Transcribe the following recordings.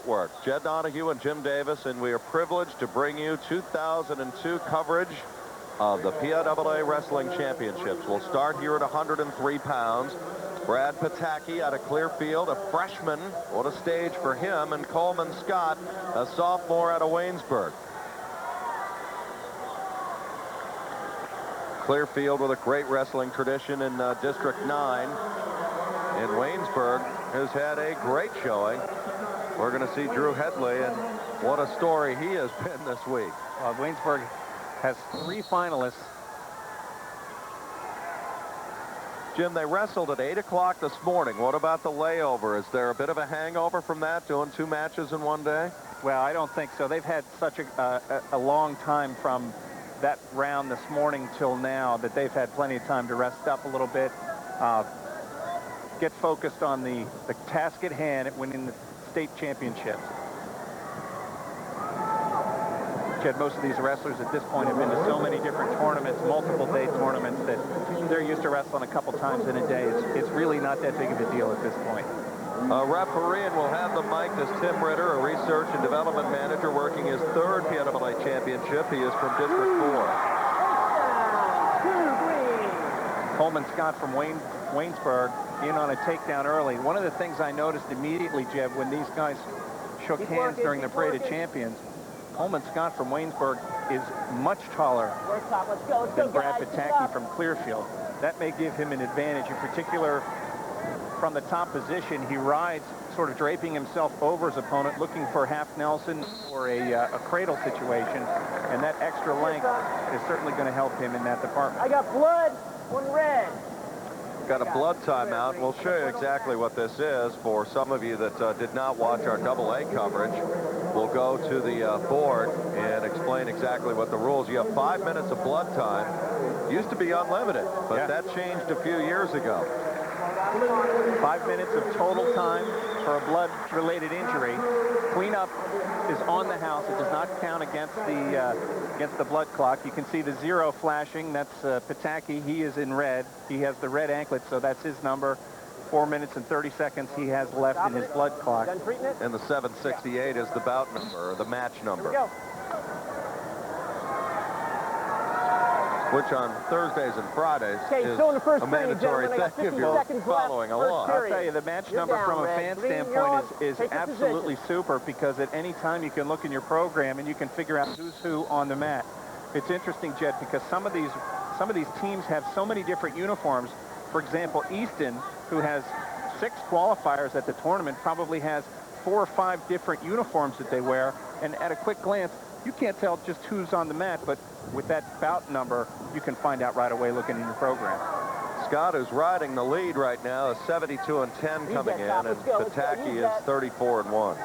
Network. Jed Donahue and Jim Davis, and we are privileged to bring you 2002 coverage of the PIAA Wrestling Championships. We'll start here at 103 pounds. Brad Pataki out of Clearfield, a freshman. What a stage for him. And Coleman Scott, a sophomore out of Waynesburg. Clearfield with a great wrestling tradition in District 9. And Waynesburg has had a great showing. We're going to see Drew Headley, and what a story he has been this week. Well, Waynesburg has 3 finalists. Jim, they wrestled at 8 o'clock this morning. What about the layover? Is there a bit of a hangover from that, doing 2 matches in one day? Well, I don't think so. They've had such a long time from that round this morning till now that they've had plenty of time to rest up a little bit, get focused on the task at hand at winning the state championships. Jed, most of these wrestlers at this point have been to so many different tournaments, multiple day tournaments, that they're used to wrestling a couple times in a day. It's really not that big of a deal at this point. Refereeing will have the mic is Tim Ritter, a research and development manager working his 3rd PIAA championship. He is from District 4. Coleman Scott from Waynesburg in on a takedown early. One of the things I noticed immediately, Jeb, when these guys shook hands during the Parade of Champions, Coleman Scott from Waynesburg is much taller than Brad Pataki from Clearfield. That may give him an advantage, in particular from the top position. He rides sort of draping himself over his opponent, looking for half Nelson or a cradle situation, and that extra length is certainly going to help him in that department. I got blood, 1 red. Got a blood timeout. We'll show you exactly what this is for some of you that did not watch our AA coverage. We'll go to the board and explain exactly what the rules. You have 5 minutes of blood time. Used to be unlimited, but that changed a few years ago. 5 minutes of total time for a blood-related injury. Cleanup is on the house. It does not count against the blood clock. You can see the 0 flashing. That's Pataki. He is in red. He has the red anklet, so that's his number. 4 minutes and 30 seconds he has left in his blood clock. And the 768 is the bout number, or the match number. Which on Thursdays and Fridays is a mandatory thing if you're following along. I'll tell you, the match number from a fan standpoint is absolutely super, because at any time you can look in your program and you can figure out who's who on the mat. It's interesting, Jed, because some of these teams have so many different uniforms. For example, Easton, who has 6 qualifiers at the tournament, probably has 4 or 5 different uniforms that they wear, and at a quick glance, you can't tell just who's on the mat, but with that bout number, you can find out right away looking in your program. Scott, who's riding the lead right now, is 72-10 coming in, and Pataki is 34-1.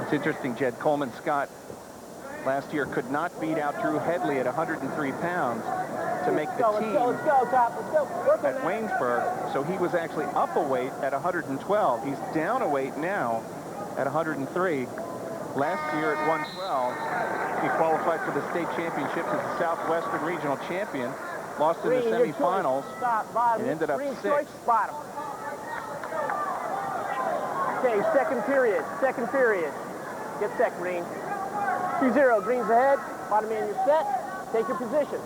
It's interesting, Jed. Coleman Scott last year could not beat out Drew Headley at 103 pounds to make the team at Waynesburg, so he was actually up a weight at 112. He's down a weight now at 103. Last year at 112, he qualified for the state championships as the Southwestern Regional Champion, lost in the semifinals, and ended up 6th. Okay, second period. Get set, Green. 2-0, Green's ahead. Bottom man, you're set. Take your position.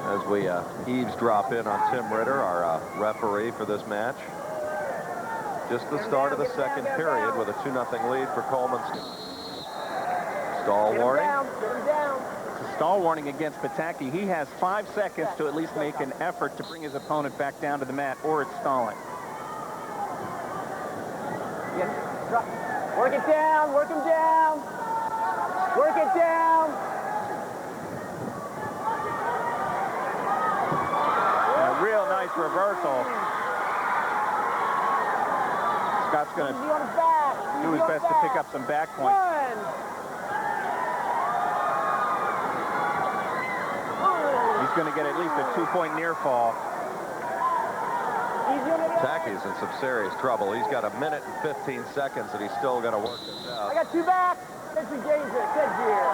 As we eavesdrop in on Tim Ritter, our referee for this match. Just the start of the second period with a 2-0 lead for Coleman. Stall warning. It's a stall warning against Pataki. He has 5 seconds to at least make an effort to bring his opponent back down to the mat, or it's stalling. Work it down, work him down. Work it down. A real nice reversal. Scott's going to do his best to pick up some back points. He's going to get at least a 2-point near fall. Pataki's in some serious trouble. He's got 1 minute and 15 seconds, and he's still going to work this out. I got 2 back. Let's engage it. Good gear.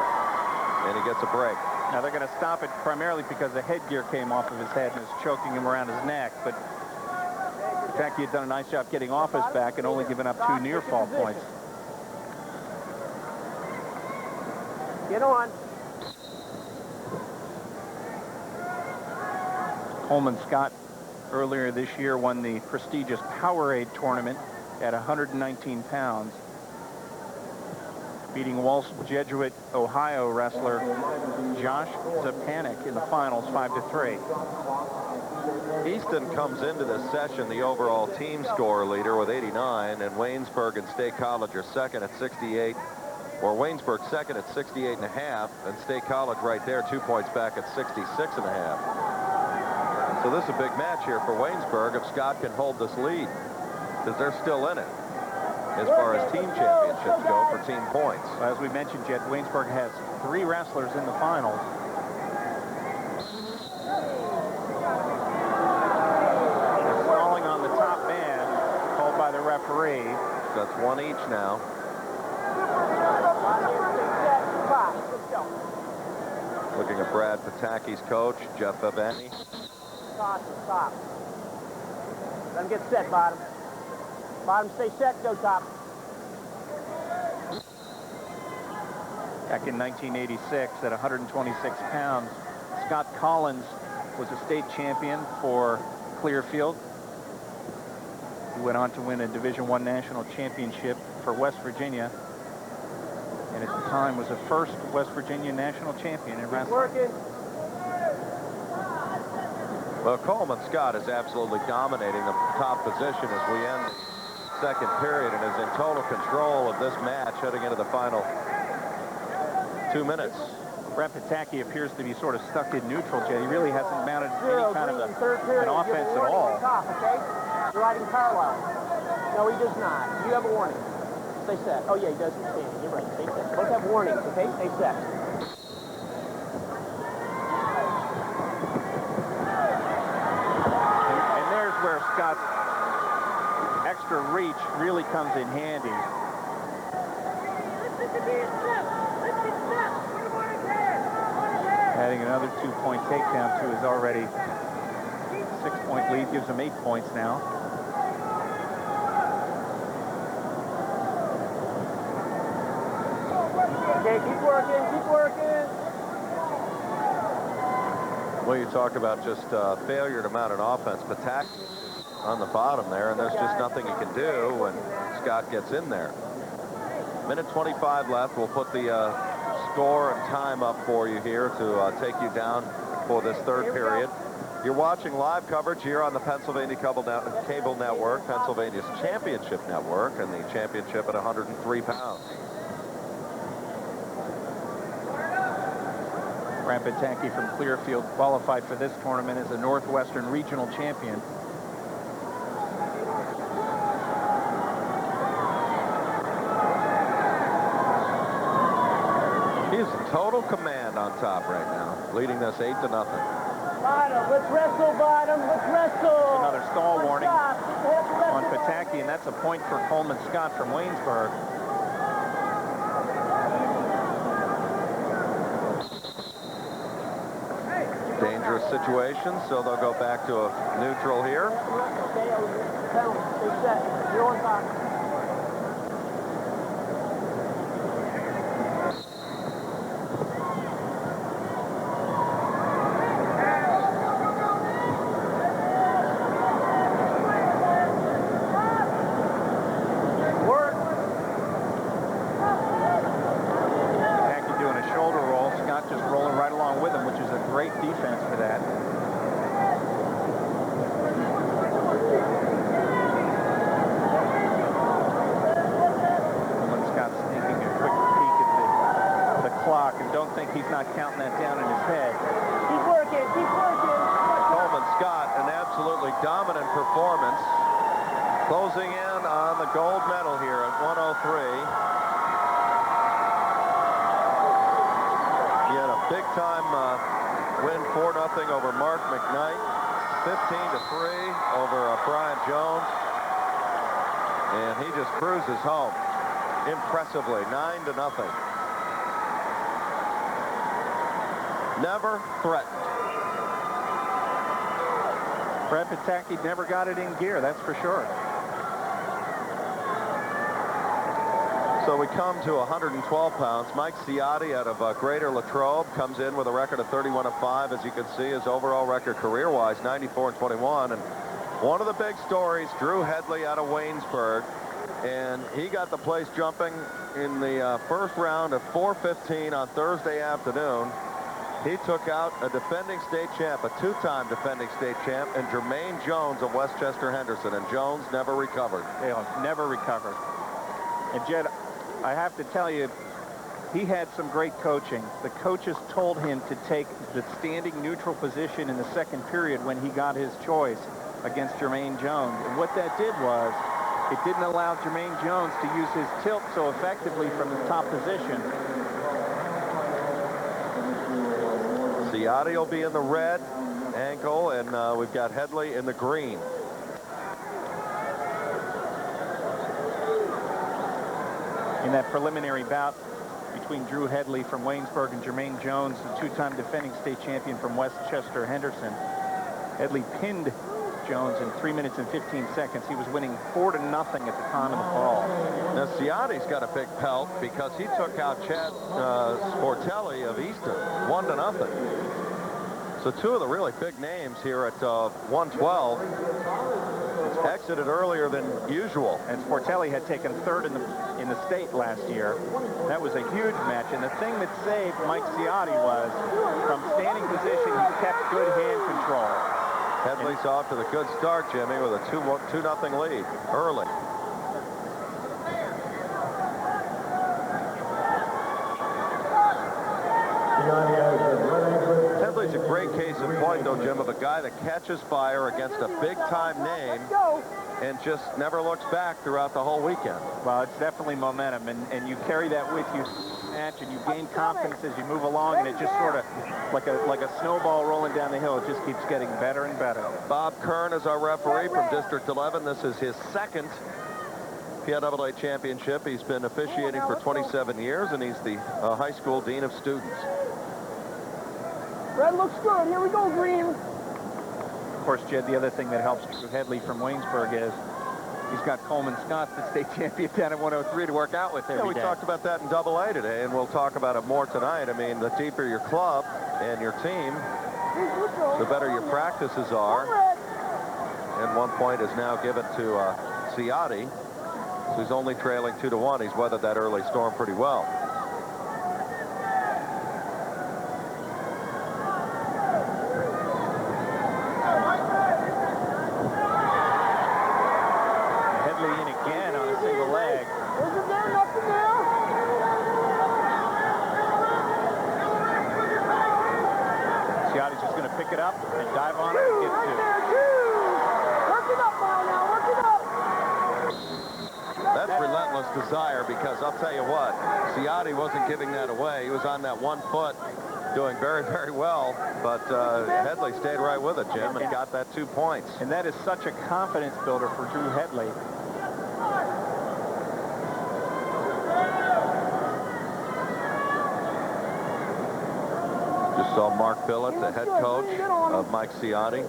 And he gets a break. Now they're going to stop it primarily because the headgear came off of his head and is choking him around his neck. But Pataki had done a nice job getting off his back and only giving up 2 near fall points. Get on. Coleman Scott earlier this year won the prestigious Powerade tournament at 119 pounds, beating Walsh Jesuit, Ohio wrestler Josh Zapanik in the finals 5-3. Easton comes into this session the overall team score leader with 89, and Waynesburg and State College are second at 68, or Waynesburg second at 68.5, and State College right there 2 points back at 66.5. So this is a big match here for Waynesburg if Scott can hold this lead, because they're still in it as far as team championships go for team points. As we mentioned, Jed, Waynesburg has 3 wrestlers in the finals. They're stalling on the top man, called by the referee. That's 1 each now. Looking at Brad Pataki's coach, Jeff Aveni. Stop. Let him get set, bottom. Bottom, stay set, go top. Back in 1986 at 126 pounds, Scott Collins was a state champion for Clearfield. He went on to win a Division I national championship for West Virginia, and at the time was the first West Virginia national champion in wrestling. Working. Well, Coleman Scott is absolutely dominating the top position as we end the second period and is in total control of this match heading into the final 2 minutes. Brad Pataki appears to be sort of stuck in neutral, Jay. He really hasn't mounted any kind of an offense at all. Top, okay? You're riding parallel. No, he does not. You have a warning. Stay set. Oh, yeah, he does. He's standing. You're right. Stay set. Both have warnings, okay? Stay set. Where Scott's extra reach really comes in handy. Adding another 2-point takedown to his already 6-point lead gives him 8 points now. Okay, keep working, keep working. Well, you talk about just failure to mount an offense. Pataki on the bottom there, and there's just nothing he can do when Scott gets in there. Minute 25 left. We'll put the score and time up for you here to take you down for this third period. You're watching live coverage here on the Pennsylvania Cable Network, Pennsylvania's championship network, and the championship at 103 pounds. Brad Pataki from Clearfield qualified for this tournament as a Northwestern regional champion. He's in total command on top right now, leading this 8-0. Bottom, let's wrestle, bottom, let's wrestle. Another stall warning on Pataki, and that's a point for Coleman Scott from Waynesburg. Dangerous situation, so they'll go back to a neutral here. Stay set. You're on top. Closing in on the gold medal here at 103. He had a big-time win 4-0 over Mark McKnight, 15-3 over Brian Jones, and he just cruises home impressively, 9-0. never threatened. Brad Pataki never got it in gear, that's for sure. So we come to 112 pounds. Mike Ciotti out of Greater Latrobe comes in with a record of 31-5. As you can see, his overall record career-wise, 94-21. And one of the big stories, Drew Headley out of Waynesburg. And he got the place jumping in the first round of 4:15 on Thursday afternoon. He took out a defending state champ, a two-time defending state champ, and Jermaine Jones of Westchester Henderson. And Jones never recovered. Yeah, never recovered. And Jed, I have to tell you, he had some great coaching. The coaches told him to take the standing neutral position in the second period when he got his choice against Jermaine Jones. And what that did was, it didn't allow Jermaine Jones to use his tilt so effectively from the top position. Ciotti will be in the red ankle, and we've got Headley in the green. In that preliminary bout between Drew Headley from Waynesburg and Jermaine Jones, the two-time defending state champion from Westchester Henderson, Headley pinned Jones in 3 minutes and 15 seconds. He was winning 4-0 at the time of the fall. Now Ciotti's got a big pelt because he took out Chad Sportelli of Easton 1-0. So two of the really big names here at 112 exited earlier than usual. And Sportelli had taken third in the state last year. That was a huge match. And the thing that saved Mike Ciotti was from standing position, he kept good hand control. Headley's off to the good start, Jimmy, with a 2-0 lead early. Headley's a great case in point, though, Jim, of a guy that catches fire against a big-time name and just never looks back throughout the whole weekend. Well, it's definitely momentum, and you carry that with you match, and you gain confidence as you move along, and it just sort of like a snowball rolling down the hill. It just keeps getting better and better. Bob Kern is our referee from District 11. This is his second PIAA championship. He's been officiating for 27 years, and he's the high school dean of students. Red looks good. Here we go, green. Of course, Jed, the other thing that helps Headley from Waynesburg is he's got Coleman Scott, the state champion down at 103, to work out with every day. We talked about that in AA today, and we'll talk about it more tonight. I mean, the deeper your club and your team, the better your practices are. And 1 point is now given to Ciotti, who's only trailing 2-1. He's weathered that early storm pretty well. Desire, because I'll tell you what, Ciotti wasn't giving that away. He was on that 1 foot doing very, very well, but Headley stayed right with it, Jim, and got that 2 points. And that is such a confidence builder for Drew Headley. Just saw Mark Billett, the head coach of Mike Ciotti.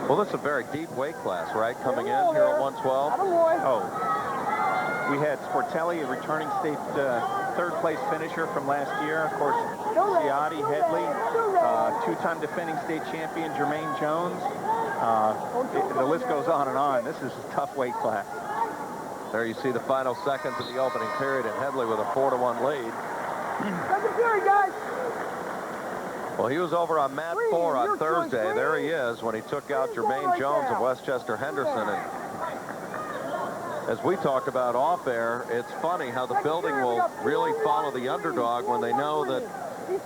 Well, this is a very deep weight class, right? Coming in here at 112. Oh, we had Sportelli, a returning state third-place finisher from last year. Of course, Ciotti, Headley, two-time defending state champion Jermaine Jones. The list goes on and on. This is a tough weight class. There you see the final seconds of the opening period, and Headley with a 4-1 lead. Second period, guys. Well, he was over on mat 4 on Thursday. There he is when he took out Jermaine Jones of Westchester Henderson. And as we talked about off air, it's funny how the building will really follow the underdog when they know that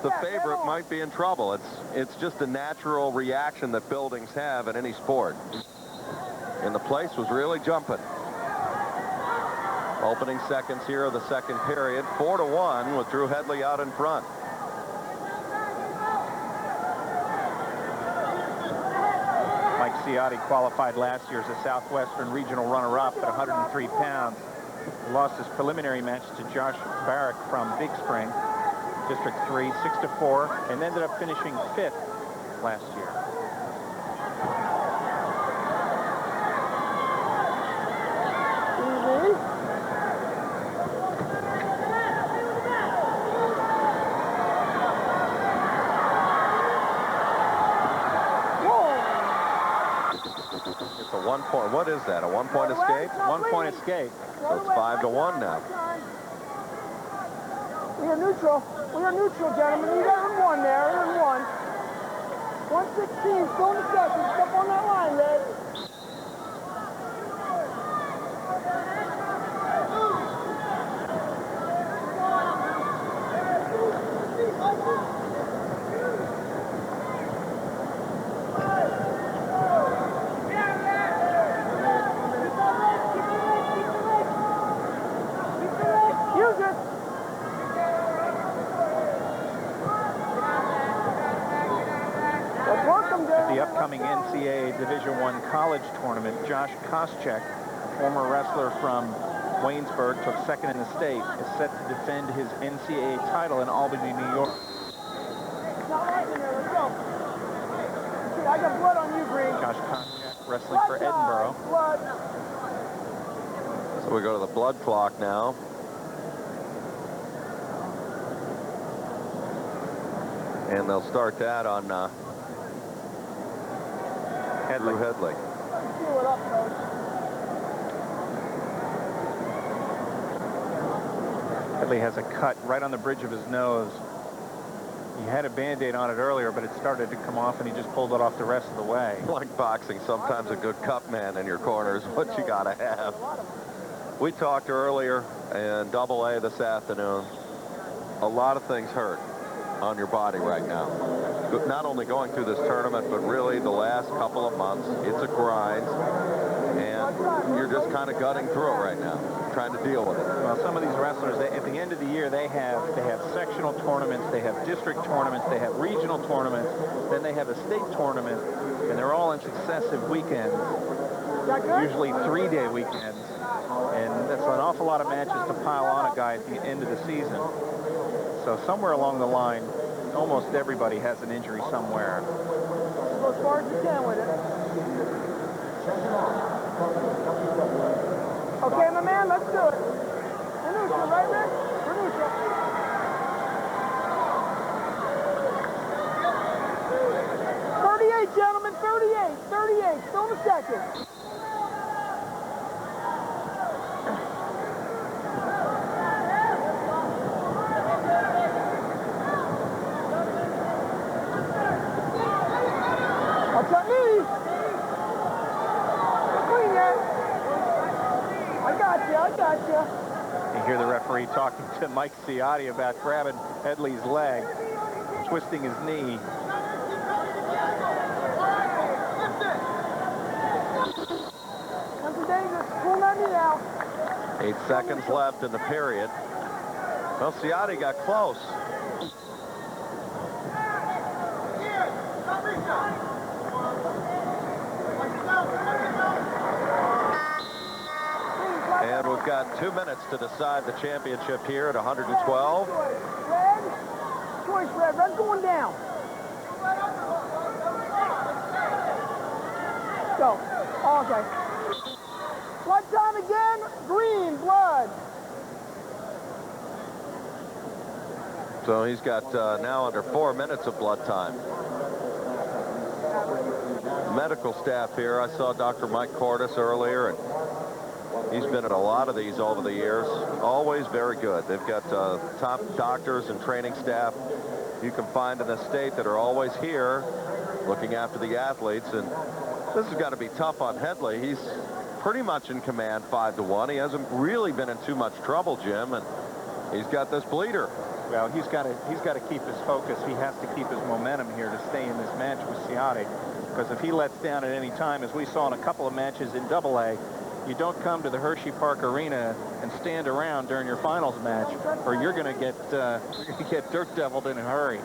the favorite might be in trouble. It's just a natural reaction that buildings have in any sport. And the place was really jumping. Opening seconds here of the second period, 4-1 with Drew Headley out in front. Ciotti qualified last year as a Southwestern regional runner-up at 103 pounds. He lost his preliminary match to Josh Barrick from Big Spring, District 3, 6-4, and ended up finishing 5th last year. What is that, a one-point escape? One-point escape. So it's 5-1 now. We are neutral. We are neutral, gentlemen. You got one there. Earn one. 116, still in the second. Step on that line, Red. The upcoming NCAA Division I college tournament, Josh Koscheck, former wrestler from Waynesburg, took second in the state, is set to defend his NCAA title in Albany, New York. I got blood on you, Green. Josh Koscheck wrestling for Edinburgh. Blood. So we go to the blood clock now. And they'll start that on Drew Headley. Headley has a cut right on the bridge of his nose. He had a Band-Aid on it earlier, but it started to come off, and he just pulled it off the rest of the way. Like boxing, sometimes a good cup man in your corner is what you gotta have. We talked earlier in AA this afternoon. A lot of things hurt on your body right now. Not only going through this tournament, but really the last couple of months. It's a grind, and you're just kind of gutting through it right now, trying to deal with it. Well, some of these wrestlers, at the end of the year, they have sectional tournaments, they have district tournaments, they have regional tournaments, then they have a state tournament, and they're all in successive weekends, usually 3-day weekends, and that's an awful lot of matches to pile on a guy at the end of the season. So somewhere along the line, almost everybody has an injury somewhere. Go as far as you can with it. Okay, my man, let's do it. We're neutral, right, Rick? We're neutral. .38, gentlemen, 38, 38, still in the second. You hear the referee talking to Mike Ciotti about grabbing Headley's leg, twisting his knee. That's dangerous. Pull that knee out. 8 seconds left in the period. Well, Ciotti got close. And we've got 2 minutes to decide the championship here at 112. Red. Choice, Red. Red's going down. Go. Oh, okay. Blood time again. Green, blood. So he's got now under 4 minutes of blood time. Medical staff here. I saw Dr. Mike Cordes earlier, and he's been at a lot of these over the years. Always very good. They've got top doctors and training staff you can find in the state that are always here looking after the athletes. And this has got to be tough on Headley. He's pretty much in command 5-1. He hasn't really been in too much trouble, Jim, and he's got this bleeder. Well, he's got to keep his focus. He has to keep his momentum here to stay in this match with Ciotti. Because if he lets down at any time, as we saw in a couple of matches in AA, you don't come to the Hershey Park Arena and stand around during your finals match, or you're going to get dirt deviled in a hurry.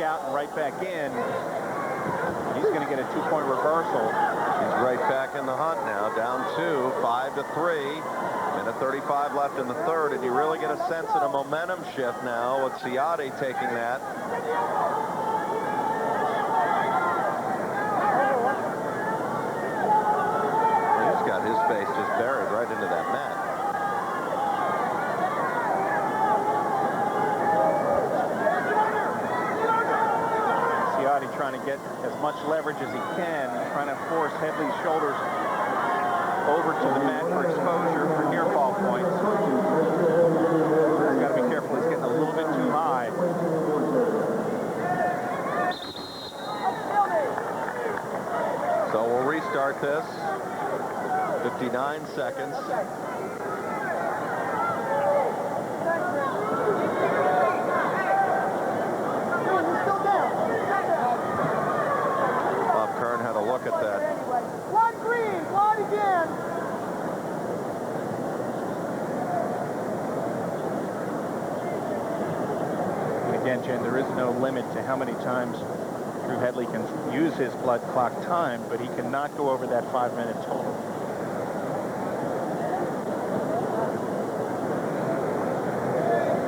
back out and right back in, he's going to get a 2-point reversal. He's right back in the hunt now, down 2, 5-3. Minute 35 left in the third, and you really get a sense of the momentum shift now with Ciotti taking that. He's got his face just buried right into that mat. Ciotti trying to get as much leverage as he can, trying to force Headley's shoulders over to the mat for exposure for near fall points. He's got to be careful. He's getting a little bit too high. So we'll restart this. 59 seconds. Bob Kern had a look at that. One green, one again. And again, Jen, there is no limit to how many times Drew Headley can use his blood clock time, but he cannot go over that 5-minute total.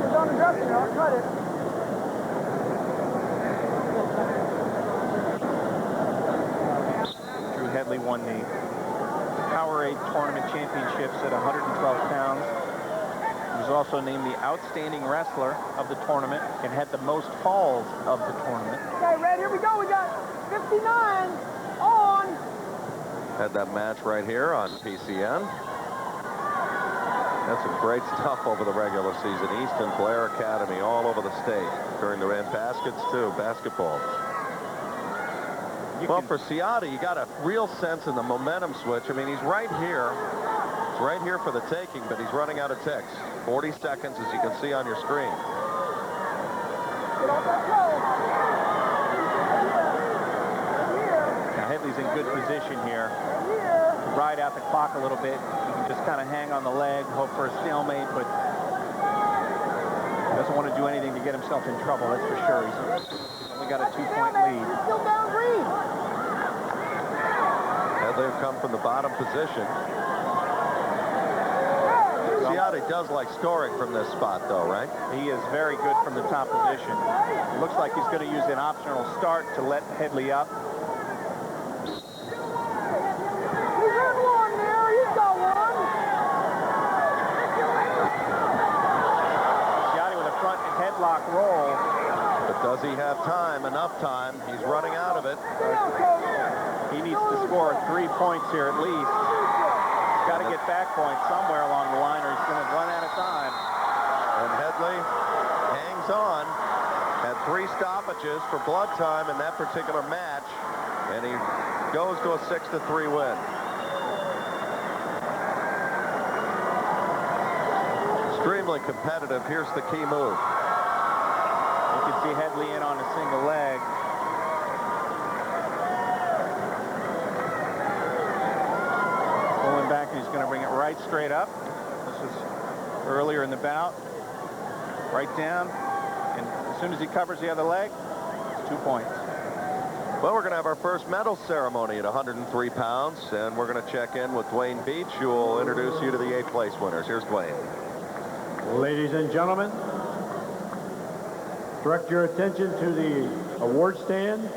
It's on the dressing room. I'll cut it. Drew Headley won the PIAA Tournament Championships at 112 pounds. He was also named the outstanding wrestler of the tournament and had the most falls of the tournament. Okay, Red, here we go. We got 59 on. Had that match right here on PCN. That's some great stuff over the regular season. Easton, Blair Academy, all over the state. During the ran baskets, too, basketball. Well, for Ciotti, you got a real sense in the momentum switch. I mean, he's right here. He's right here for the taking, but he's running out of ticks. 40 seconds, as you can see on your screen. Now, Headley's in good position here to ride out the clock a little bit. He can just kind of hang on the leg, hope for a stalemate, but doesn't want to do anything to get himself in trouble, that's for sure. He's only got a 2-point lead. Still down green. They've come from the bottom position. Ciotti does like scoring from this spot, though, right? He is very good from the top position. It looks like he's going to use an optional start to let Headley up. He's in one there. He's got one. Ciotti with a front headlock roll. But does he have time? Enough time? He's running out of it. He needs to score 3 points here at least. He's got to get back points somewhere along the line or he's going to run out of time. And Headley hangs on. Had 3 stoppages for blood time in that particular match. And he goes to a 6-3 win. Extremely competitive. Here's the key move. You can see Headley in on a single leg. Pulling back, and he's going to bring it right straight up. This is earlier in the bout. Right down. And as soon as he covers the other leg, it's 2 points. Well, we're going to have our first medal ceremony at 103 pounds, and we're going to check in with Dwayne Beach, who will introduce you to the 8th place winners. Here's Dwayne. Ladies and gentlemen, direct your attention to the award stand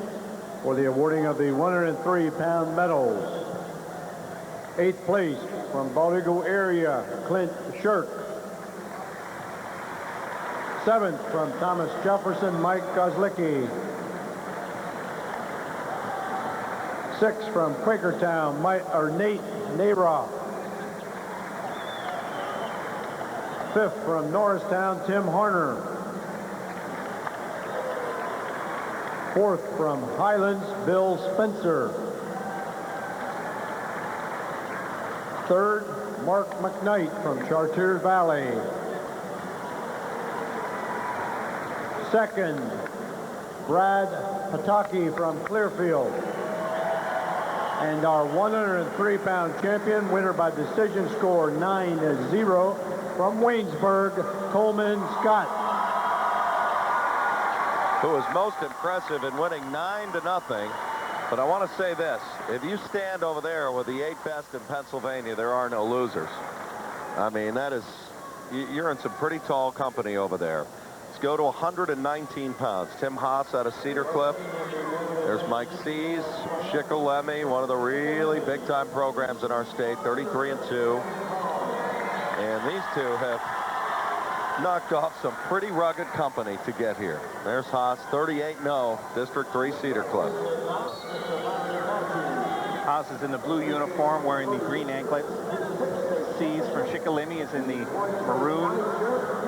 for the awarding of the 103-pound medals. 8th place from Bald Eagle area, Clint Shirk. 7th from Thomas Jefferson, Mike Goslicki. 6th from Quakertown, Nate Nayroff. 5th from Norristown, Tim Harner. 4th from Highlands, Bill Spencer. 3rd, Mark McKnight from Chartiers Valley. 2nd, Brad Pataki from Clearfield. And our 103-pound champion, winner by decision score 9-0 from Waynesburg, Coleman Scott. who was most impressive in winning 9-0. But I want to say this. If you stand over there with the 8 best in Pennsylvania, there are no losers. I mean, that is, you're in some pretty tall company over there. Let's go to 119 pounds. Tim Haas out of Cedar Cliff. There's Mike Sees, Shikellamy, one of the really big-time programs in our state, 33-2. And these two have knocked off some pretty rugged company to get here. There's Haas, 38-0, District 3 Cedar Cliff. Haas is in the blue uniform wearing the green anklets. Sees from Shikellamy is in the maroon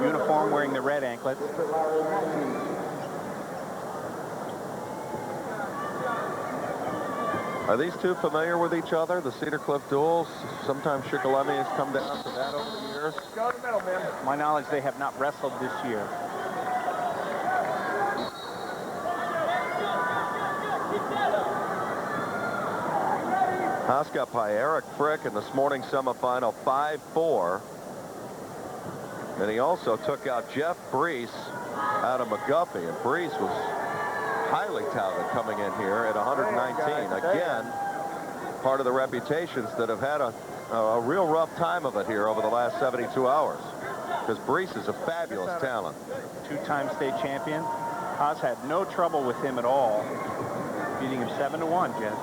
uniform wearing the red anklets. Are these two familiar with each other, the Cedar Cliff duels? Sometimes Shikellamy has come down to that over the years. Go to the middle, man. To my knowledge, they have not wrestled this year. Haas got by Eric Frick in this morning's semifinal 5-4. And he also took out Jeff Brees out of McGuffey. And Brees was highly touted coming in here at 119. Again, part of the reputations that have had a real rough time of it here over the last 72 hours. Because Brees is a fabulous talent. Two-time state champion. Haas had no trouble with him at all, beating him 7-1, Jeff.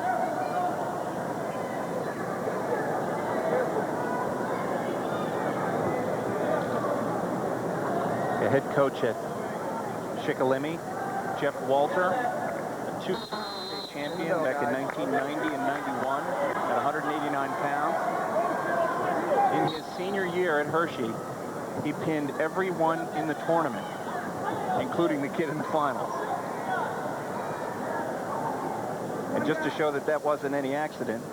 The head coach at Shikellamy, Jeff Walter, a two-time state champion back in 1990 and 91 at 189 pounds. In his senior year at Hershey, he pinned everyone in the tournament, including the kid in the finals. And just to show that that wasn't any accident,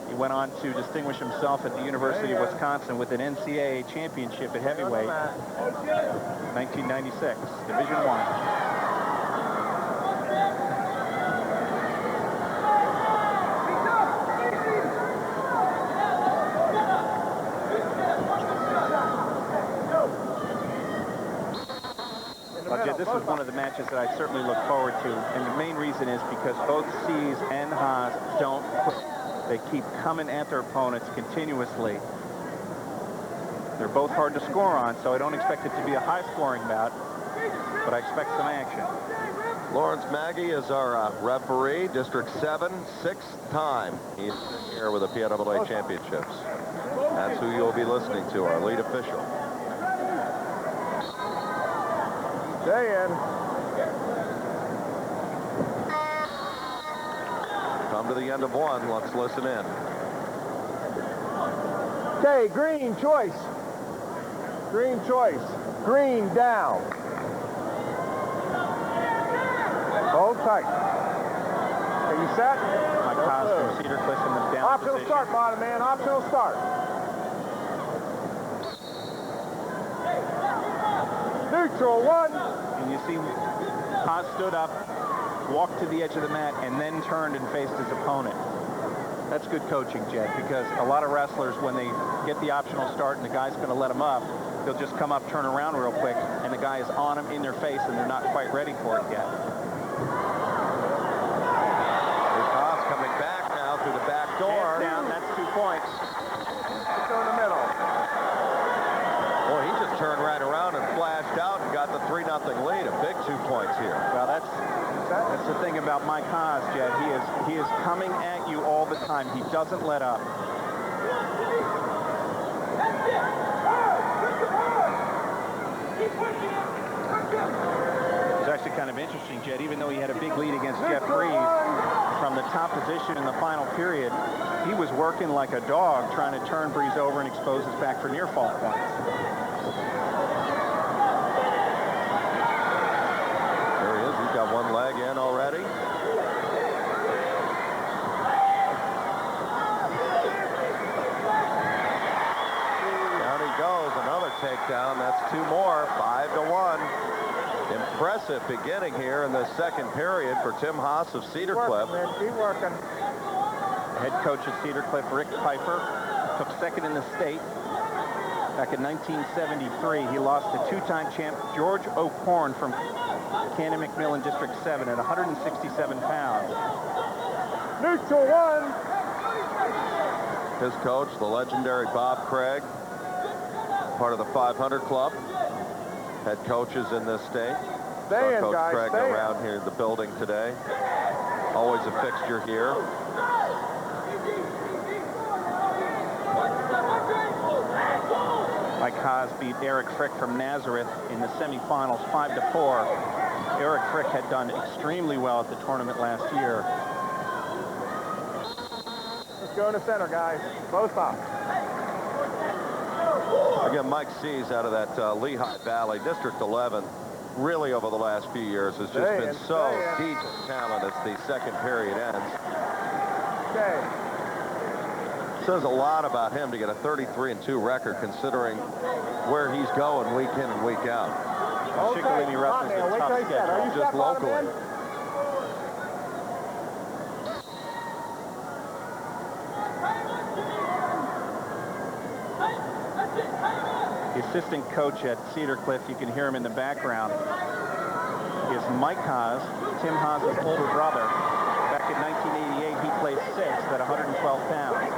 he went on to distinguish himself at the University of Wisconsin with an NCAA championship at heavyweight, 1996, Division I. This was one of the matches that I certainly look forward to, and the main reason is because both Sees and Haas don't quit. They keep coming at their opponents continuously. They're both hard to score on, so I don't expect it to be a high-scoring bout, but I expect some action. Lawrence Maggie is our referee, District 7, 6th time he's here with the PIAA Championships. That's who you'll be listening to, our lead official. Stay in. Come to the end of one. Let's listen in. Okay, green choice. Green choice. Green down. Hold tight. Are you set? Mike Haas from Cedar Cliff in the down Optional position. start, bottom man. Optional start. Neutral one. And you see Haas stood up, walked to the edge of the mat, and then turned and faced his opponent. That's good coaching, Jed, because a lot of wrestlers, when they get the optional start and the guy's going to let them up, they'll just come up, turn around real quick, and the guy is on them in their face, and they're not quite ready for it yet. There's Haas coming back now through the back door. Hands down, that's 2 points. Let's go in the middle. Boy, he just turned right around and flashed out and got the 3-0 lead. A big 2 points here. Well, that's the thing about Mike Haas, Jed. He is coming at you all the time. He doesn't let up. It's actually kind of interesting, Jed. Even though he had a big lead against Jeff Brees from the top position in the final period, he was working like a dog trying to turn Brees over and expose his back for near fall points. There he is. He's got one leg in already. Down he goes. Another takedown. That's 2 more. 5-1. Impressive beginning here in the second period for Tim Haas of Cedar Cliff. Keep working. Head coach at Cedar Cliff, Rick Piper, took second in the state. Back in 1973, he lost to two-time champ George O'Porn from Cannon McMillan District 7 at 167 pounds. Neutral 1. His coach, the legendary Bob Craig, part of the 500 Club. Head coaches in this state. Stay in, Coach guys, Craig stay in. around here in the building today. Always a fixture here. Mike Haas beat Eric Frick from Nazareth in the semifinals 5-4. Eric Frick had done extremely well at the tournament last year. Let's go in the center, guys. Both up. Again, Mike Sees out of that Lehigh Valley, District 11, really over the last few years has just been so deep in talent as the second period ends. Okay. Says a lot about him to get a 33-2 record considering where he's going week in and week out. Shikellamy wrestles a tough schedule. Just locally. The assistant coach at Cedar Cliff, you can hear him in the background, is Mike Haas, Tim Haas's older brother. Back in 1988, he placed 6th at 112 pounds.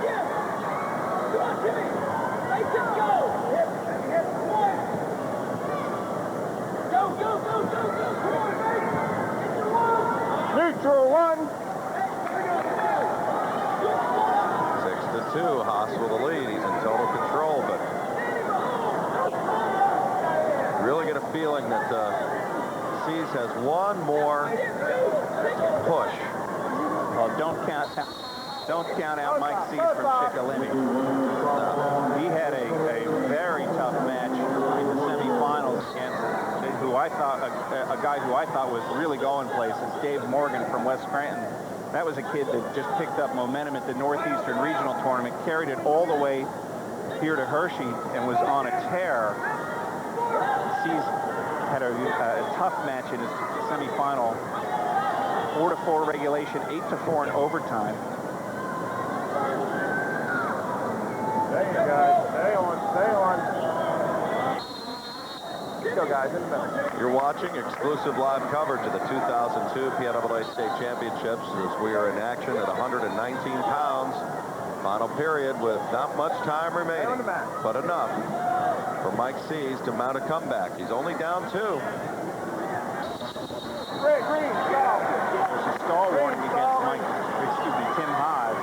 Neutral 1. 6-2, Haas with the lead. He's in total control, but really get a feeling that Sees has one more push. Well, don't count out Mike Sees from Shikellamy. He had a very tough match in the semifinals against who I thought a guy who I thought was really going places, Dave Morgan from West Scranton. That was a kid that just picked up momentum at the Northeastern Regional Tournament, carried it all the way here to Hershey, and was on a tear. Sees had a tough match in his semifinal. 4-4 regulation, 8-4 in overtime. Stay in, guys. Stay on. Stay on. Go, guys, in the middle. You're watching exclusive live coverage of the 2002 PIAA State Championships as we are in action at 119 pounds. Final period with not much time remaining, but enough for Mike Sees to mount a comeback. He's only down 2. Green, stall. There's a stall warning against Tim Haas.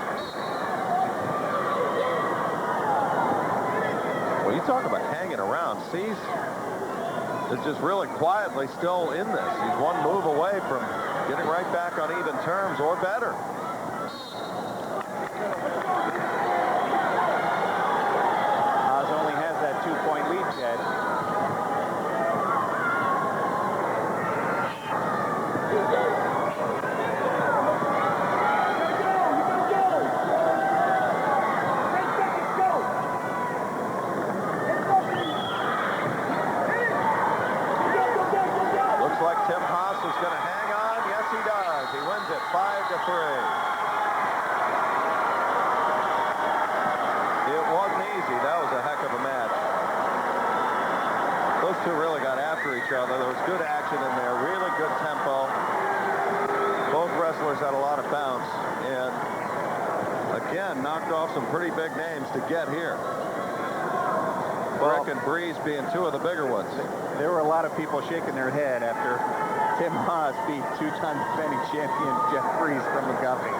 Well, you talk about hanging around. Sees is just really quietly still in this. He's one move away from getting right back on even terms or better. Haas only has that 2-point lead, Jed. Tim Haas is going to hang on. Yes, he does. He wins it 5-3. It wasn't easy. That was a heck of a match. Those two really got after each other. There was good action in there, really good tempo. Both wrestlers had a lot of bounce, and again, knocked off some pretty big names to get here. Frick and Breeze being 2 of the bigger ones. There were a lot of people shaking their head after Tim Haas beat 2-time defending champion Jeff Breeze from McGuffey.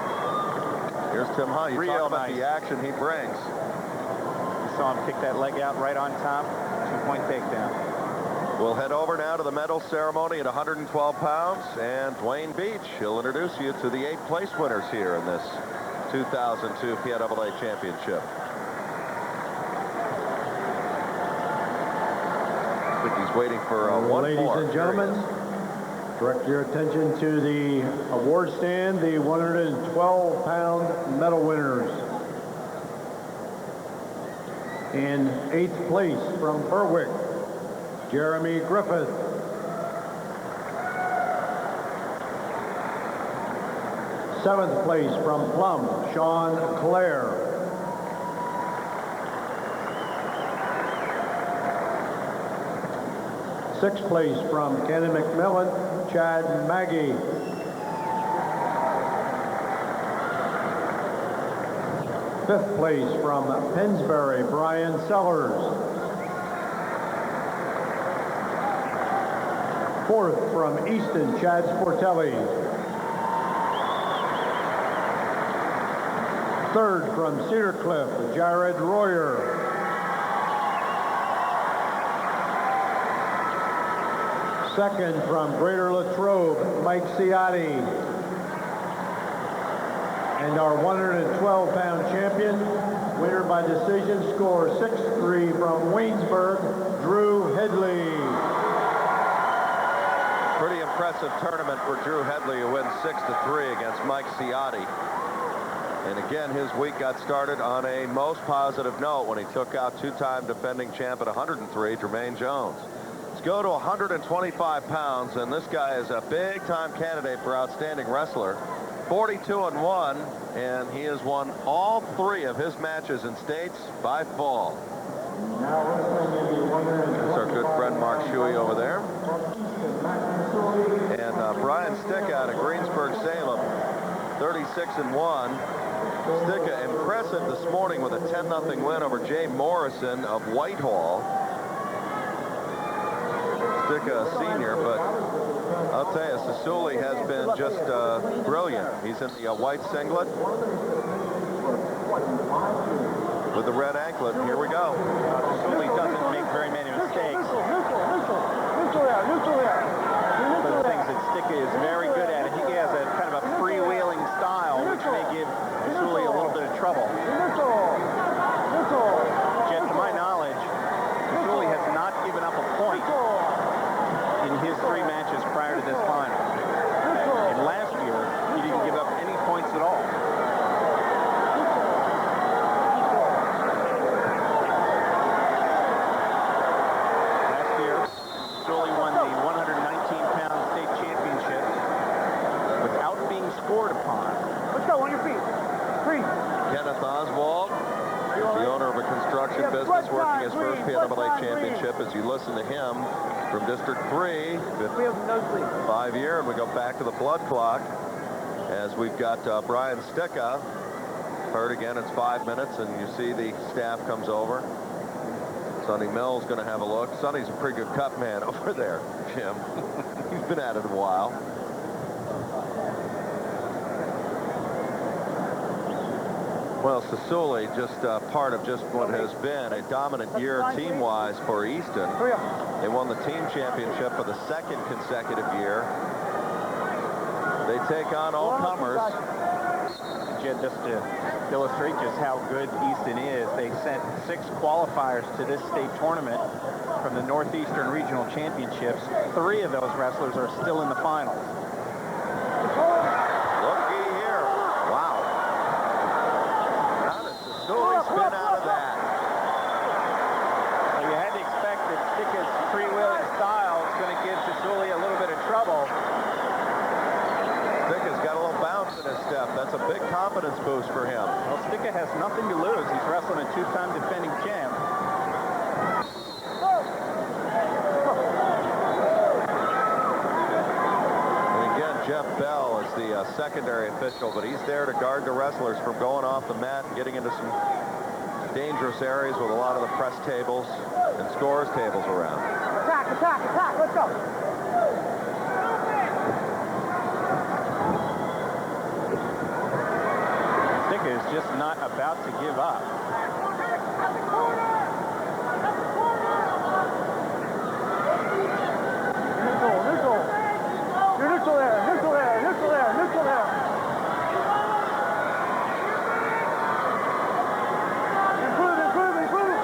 Here's Tim Haas. You talk about the action he brings. You saw him kick that leg out right on top. 2-point takedown. We'll head over now to the medal ceremony at 112 pounds. And Dwayne Beach, he'll introduce you to the 8 place winners here in this 2002 PIAA Championship. He's waiting for one Ladies more. and gentlemen, direct your attention to the award stand, the 112-pound medal winners. In 8th place from Berwick, Jeremy Griffith. 7th place from Plum, Sean Clare. Sixth place from Kenny McMillan, Chad Maggie. Fifth place from Pennsbury, Brian Sellers. Fourth from Easton, Chad Sportelli. Third from Cedar Cliff, Jared Royer. Second from Greater Latrobe, Mike Ciotti. And our 112-pound champion, winner by decision, score 6-3 from Waynesburg, Drew Headley. Pretty impressive tournament for Drew Headley, who wins 6-3 against Mike Ciotti. And again, his week got started on a most positive note when he took out two-time defending champ at 103, Jermaine Jones. Let's go to 125 pounds, and this guy is a big-time candidate for outstanding wrestler. 42-1, and he has won all 3 of his matches in states by fall. There's our good friend Mark Shuey over there. And Brian Sticka out of Greensburg, Salem, 36-1. Sticka impressive this morning with a 10-0 win over Jay Morrison of Whitehall. Sticka a senior, but I'll tell you, Sasuli has been just brilliant. He's in the white singlet with the red anklet. Here we go. Sasuli doesn't make very many mistakes. Neutral there. One of the things that Sticka is very good at, he has a kind of a freewheeling style, which may give Sasuli a little bit of trouble. Yet, to my knowledge, Sasuli has not given up a point in his 3 matches prior to this final. And last year, he didn't give up any points at all. Last year, Sasuli won the 119-pound state championship without being scored upon. Let's go, on your feet. 3. Kenneth Oswald, the owner of a construction business, working his first PIAA championship. As you listen to him from District 3, We have nosebleed. 5-year, and we go back to the blood clock as we've got Brian Sticka. Heard again, it's 5 minutes, and you see the staff comes over. Sonny Mills going to have a look. Sonny's a pretty good cut man over there, Jim. He's been at it a while. Well, Sasuli, just part of just what has been a dominant year team-wise for Easton. They won the team championship for the 2nd consecutive year. They take on all comers. Jed, just to illustrate just how good Easton is, they sent 6 qualifiers to this state tournament from the Northeastern Regional Championships. 3 of those wrestlers are still in the finals. Looky here. Wow. How does Sasuli spin out of that? Well, you had to expect that Sticka's freewheeling style is going to give Sasuli a little bit of trouble. Sticka's got a little bounce in his step. That's a big confidence boost for him. Well, Sticka has nothing to lose. He's wrestling a 2-time defending champ. Jeff Bell is the secondary official, but he's there to guard the wrestlers from going off the mat and getting into some dangerous areas with a lot of the press tables and scores tables around. Attack, let's go. Sticka is just not about to give up. Neutral there. Improve.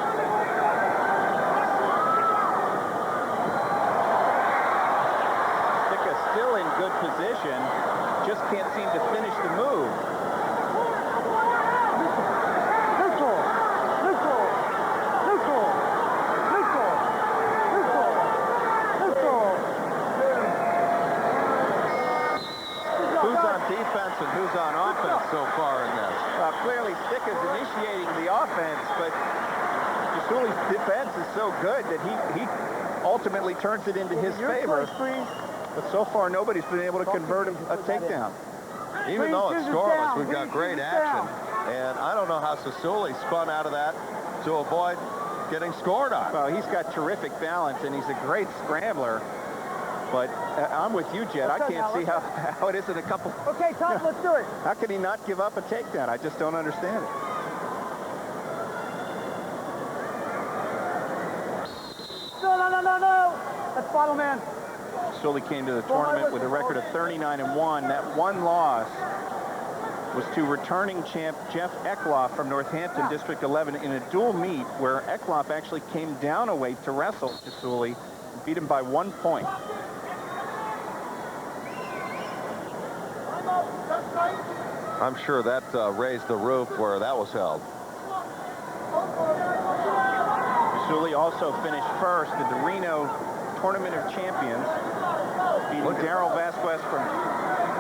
Sticka's still in good position, just can't seem to finish the move. Defense and who's on offense so far in this? Clearly Sticka's initiating the offense, but Sasuli's defense is so good that he ultimately turns it into his favor. But so far, nobody's been able to convert a takedown. Even though it's scoreless, we've got great action. And I don't know how Sasuli spun out of that to avoid getting scored on. Well, he's got terrific balance, and he's a great scrambler. But I'm with you, Jed. I can't see how it isn't a couple. Okay, Tom, let's do it. How can he not give up a takedown? I just don't understand it. No. That's final man. Sully came to the tournament with a record of 39-1. That one loss was to returning champ Jeff Eckloff from Northampton, District 11, in a dual meet where Eckloff actually came down a weight to wrestle Sully and beat him by 1 point. I'm sure that raised the roof where that was held. Sully also finished first at the Reno Tournament of Champions, beating Darrell Vasquez from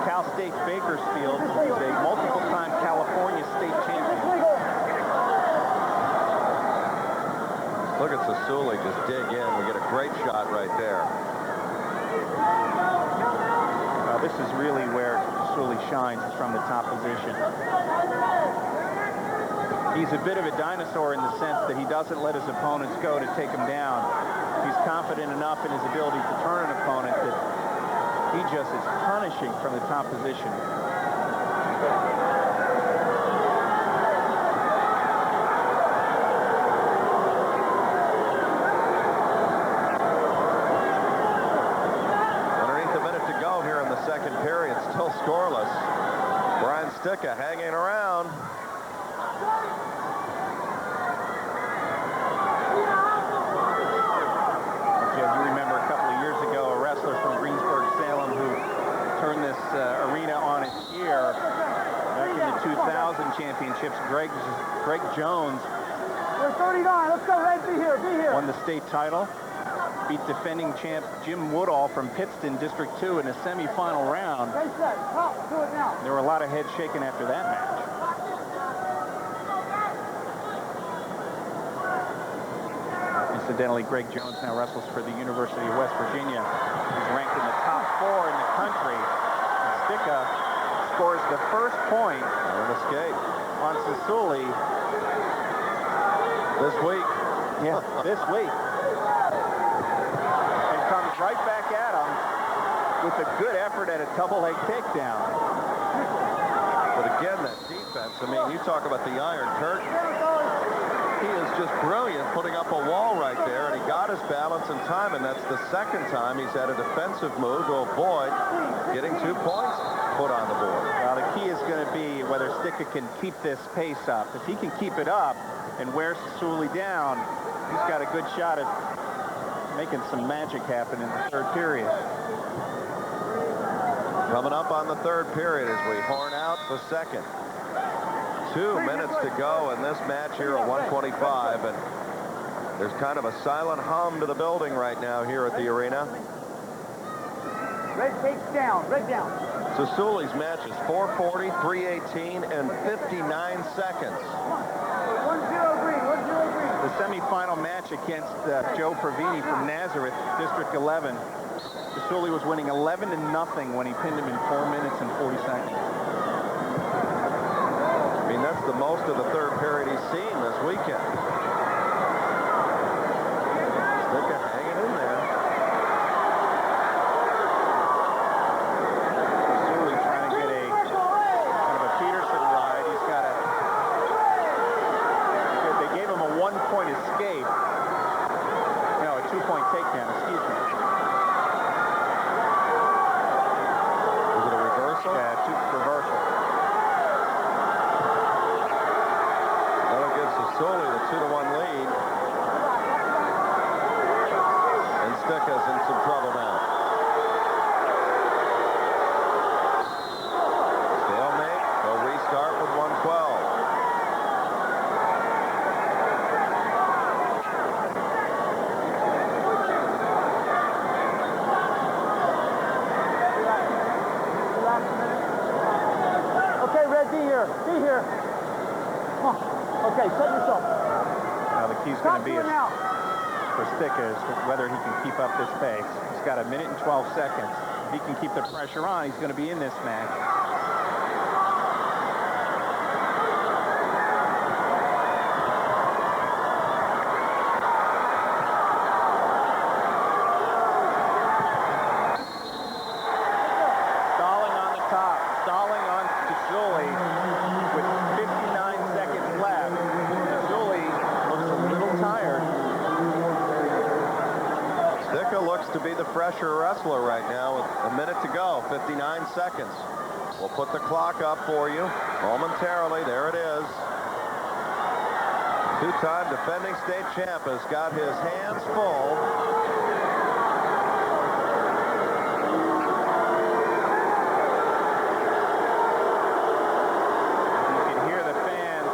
Cal State Bakersfield, who's a multiple-time California state champion. Look at Sasuli just dig in. We get a great shot right there. This is really where Sasuli shines, is from the top position. He's a bit of a dinosaur in the sense that he doesn't let his opponents go to take him down. He's confident enough in his ability to turn an opponent that he just is punishing from the top position. Underneath a minute to go here in the second period, still scoreless. Brian Sticka hanging around. Arena on its ear back in the 2000 championships. Greg Jones. We're 39. Let's go, Red. Be here. Won the state title. Beat defending champ Jim Woodall from Pittston, District 2, in a semifinal round. Okay, set. Top. Do it now. There were a lot of heads shaken after that match. Incidentally, Greg Jones now wrestles for the University of West Virginia. He's ranked in the top 4 in the country. Sticka scores the first point on escape on Sasuli this week. Yeah, this week. And comes right back at him with a good effort at a double leg takedown. But again, that defense, I mean, you talk about the Iron Curtain. He is just brilliant putting up a wall right there, and he got his balance in time, and that's the second time he's had a defensive move to avoid getting 2 points put on the board. Well, the key is going to be whether Sticka can keep this pace up. If he can keep it up and wear Sasuli down, he's got a good shot at making some magic happen in the third period. Coming up on the third period as we horn out the second. 2 minutes to go in this match here at 125, and there's kind of a silent hum to the building right now here at the arena. Red takes down. Red down. Sasuli's match is 4:40, 3:18, and 59 seconds. 1-0 green. 1-0 green. The semifinal match against Joe Provini from Nazareth, District 11. Sasuli was winning 11-0 when he pinned him in 4 minutes and 40 seconds. I mean, that's the most of the third period he's seen this weekend. Sticka hanging in there. Sasuli trying to get a kind of a Peterson ride. He's got a... They gave him a 1-point escape. No, a 2-point takedown, excuse me. Was it a reversal? Yeah, reversal. Sasuli the 2-1 lead. And Sticka's in some trouble now. Stalemate. They'll restart with 112. Okay, Red, be here. Be here. Come on. Okay, set yourself. Now the key's going to be a for Sticka is whether he can keep up this pace. He's got 1 minute and 12 seconds. If he can keep the pressure on, he's going to be in this match. Stalling on the top. Stalling on Tashuli with 59 seconds left. Tashuli looks a little tired. Sticka looks to be the fresher wrestler right now with 1 minute to go, 59 seconds. We'll put the clock up for you momentarily. There it is. Two-time defending state champ has got his hands full. You can hear the fans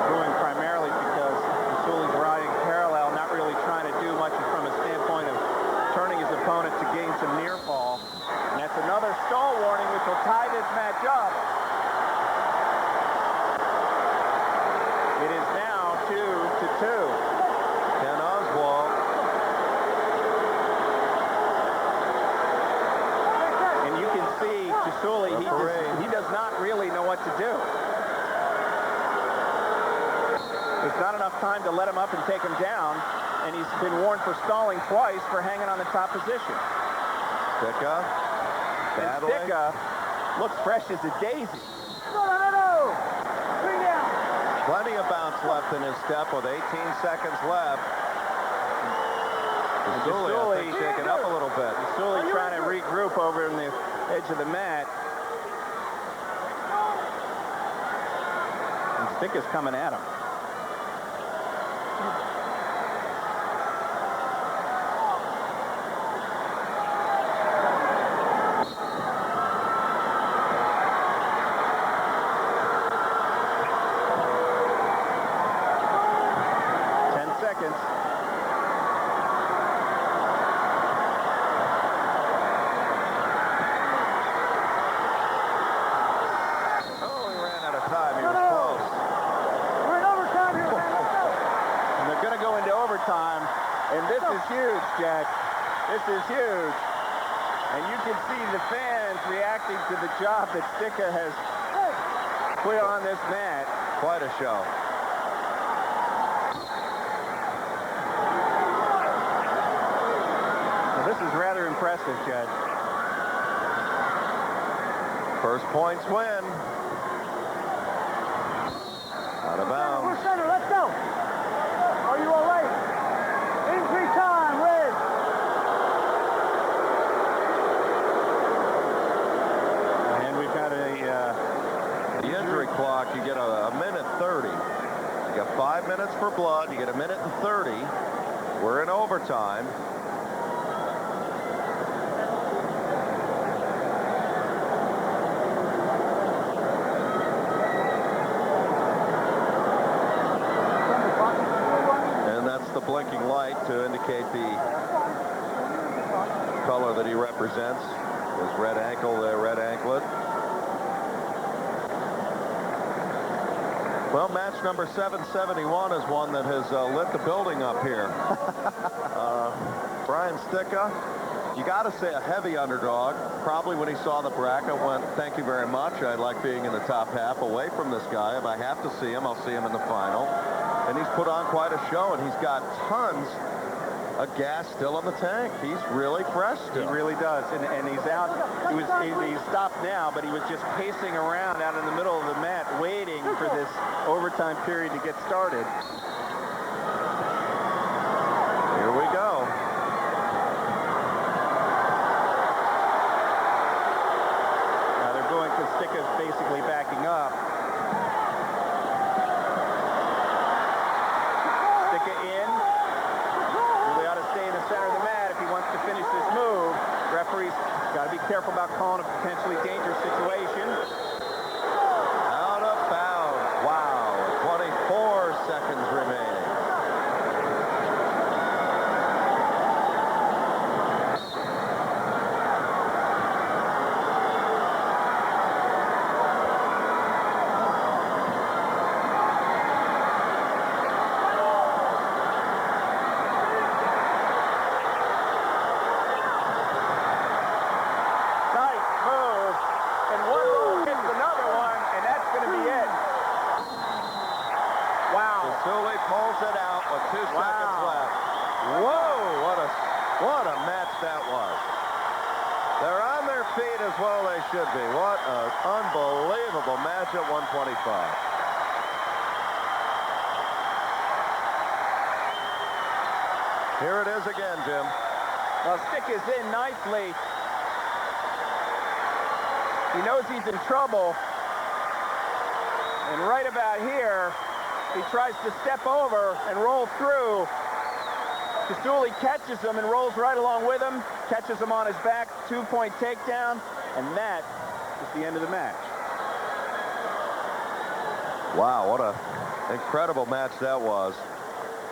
going primarily because Tasuli's riding parallel, not really trying to do much from a standpoint of turning his opponent to gain some near fall. And that's another stall warning, which will tie this match up. It is now 2-2. Ken Oswald. And you can see Tasuli, he does not really know what to do. There's not enough time to let him up and take him down, and he's been warned for stalling twice for hanging on the top position. Sticka. Battling. Sticka looks fresh as a daisy. No. 3 down. Plenty of bounce left in his step with 18 seconds left. Tasuli, I think, shaking up a little bit. Tasuli trying to regroup over in the edge of the mat. And Sticka's coming at him. And this is huge, Jack. This is huge. And you can see the fans reacting to the job that Sticka has put on this mat. Quite a show. Well, this is rather impressive, Judge. First points win. Out of bounds. We're center. Let's go. Are you all right? Injury time, red. And we've got the injury clock. You get a minute 30. You got 5 minutes for blood. You get 1 minute and 30. We're in overtime. Blinking light to indicate the color that he represents. His red ankle, the red anklet. Well, match number 771 is one that has lit the building up here. Brian Sticka, you got to say a heavy underdog. Probably when he saw the bracket went, thank you very much. I like being in the top half away from this guy. If I have to see him, I'll see him in the final. And he's put on quite a show, and he's got tons of gas still in the tank. He's really fresh still. He really does, and he's out. He's stopped now, but he was just pacing around out in the middle of the mat, waiting for this overtime period to get started. Here we go. Now they're going to Sticka's basically backing up. Referee's got to be careful about calling a potentially dangerous situation. Out of bounds. Wow. 24 seconds remaining. He pulls it out with 2 seconds left. Whoa, what a match that was. They're on their feet as well they should be. What an unbelievable match at 125. Here it is again, Jim. Well, Stick is in nicely. He knows he's in trouble. And right about here, he tries to step over and roll through. Kasuli catches him and rolls right along with him, catches him on his back, 2-point takedown, and that is the end of the match. Wow, what an incredible match that was.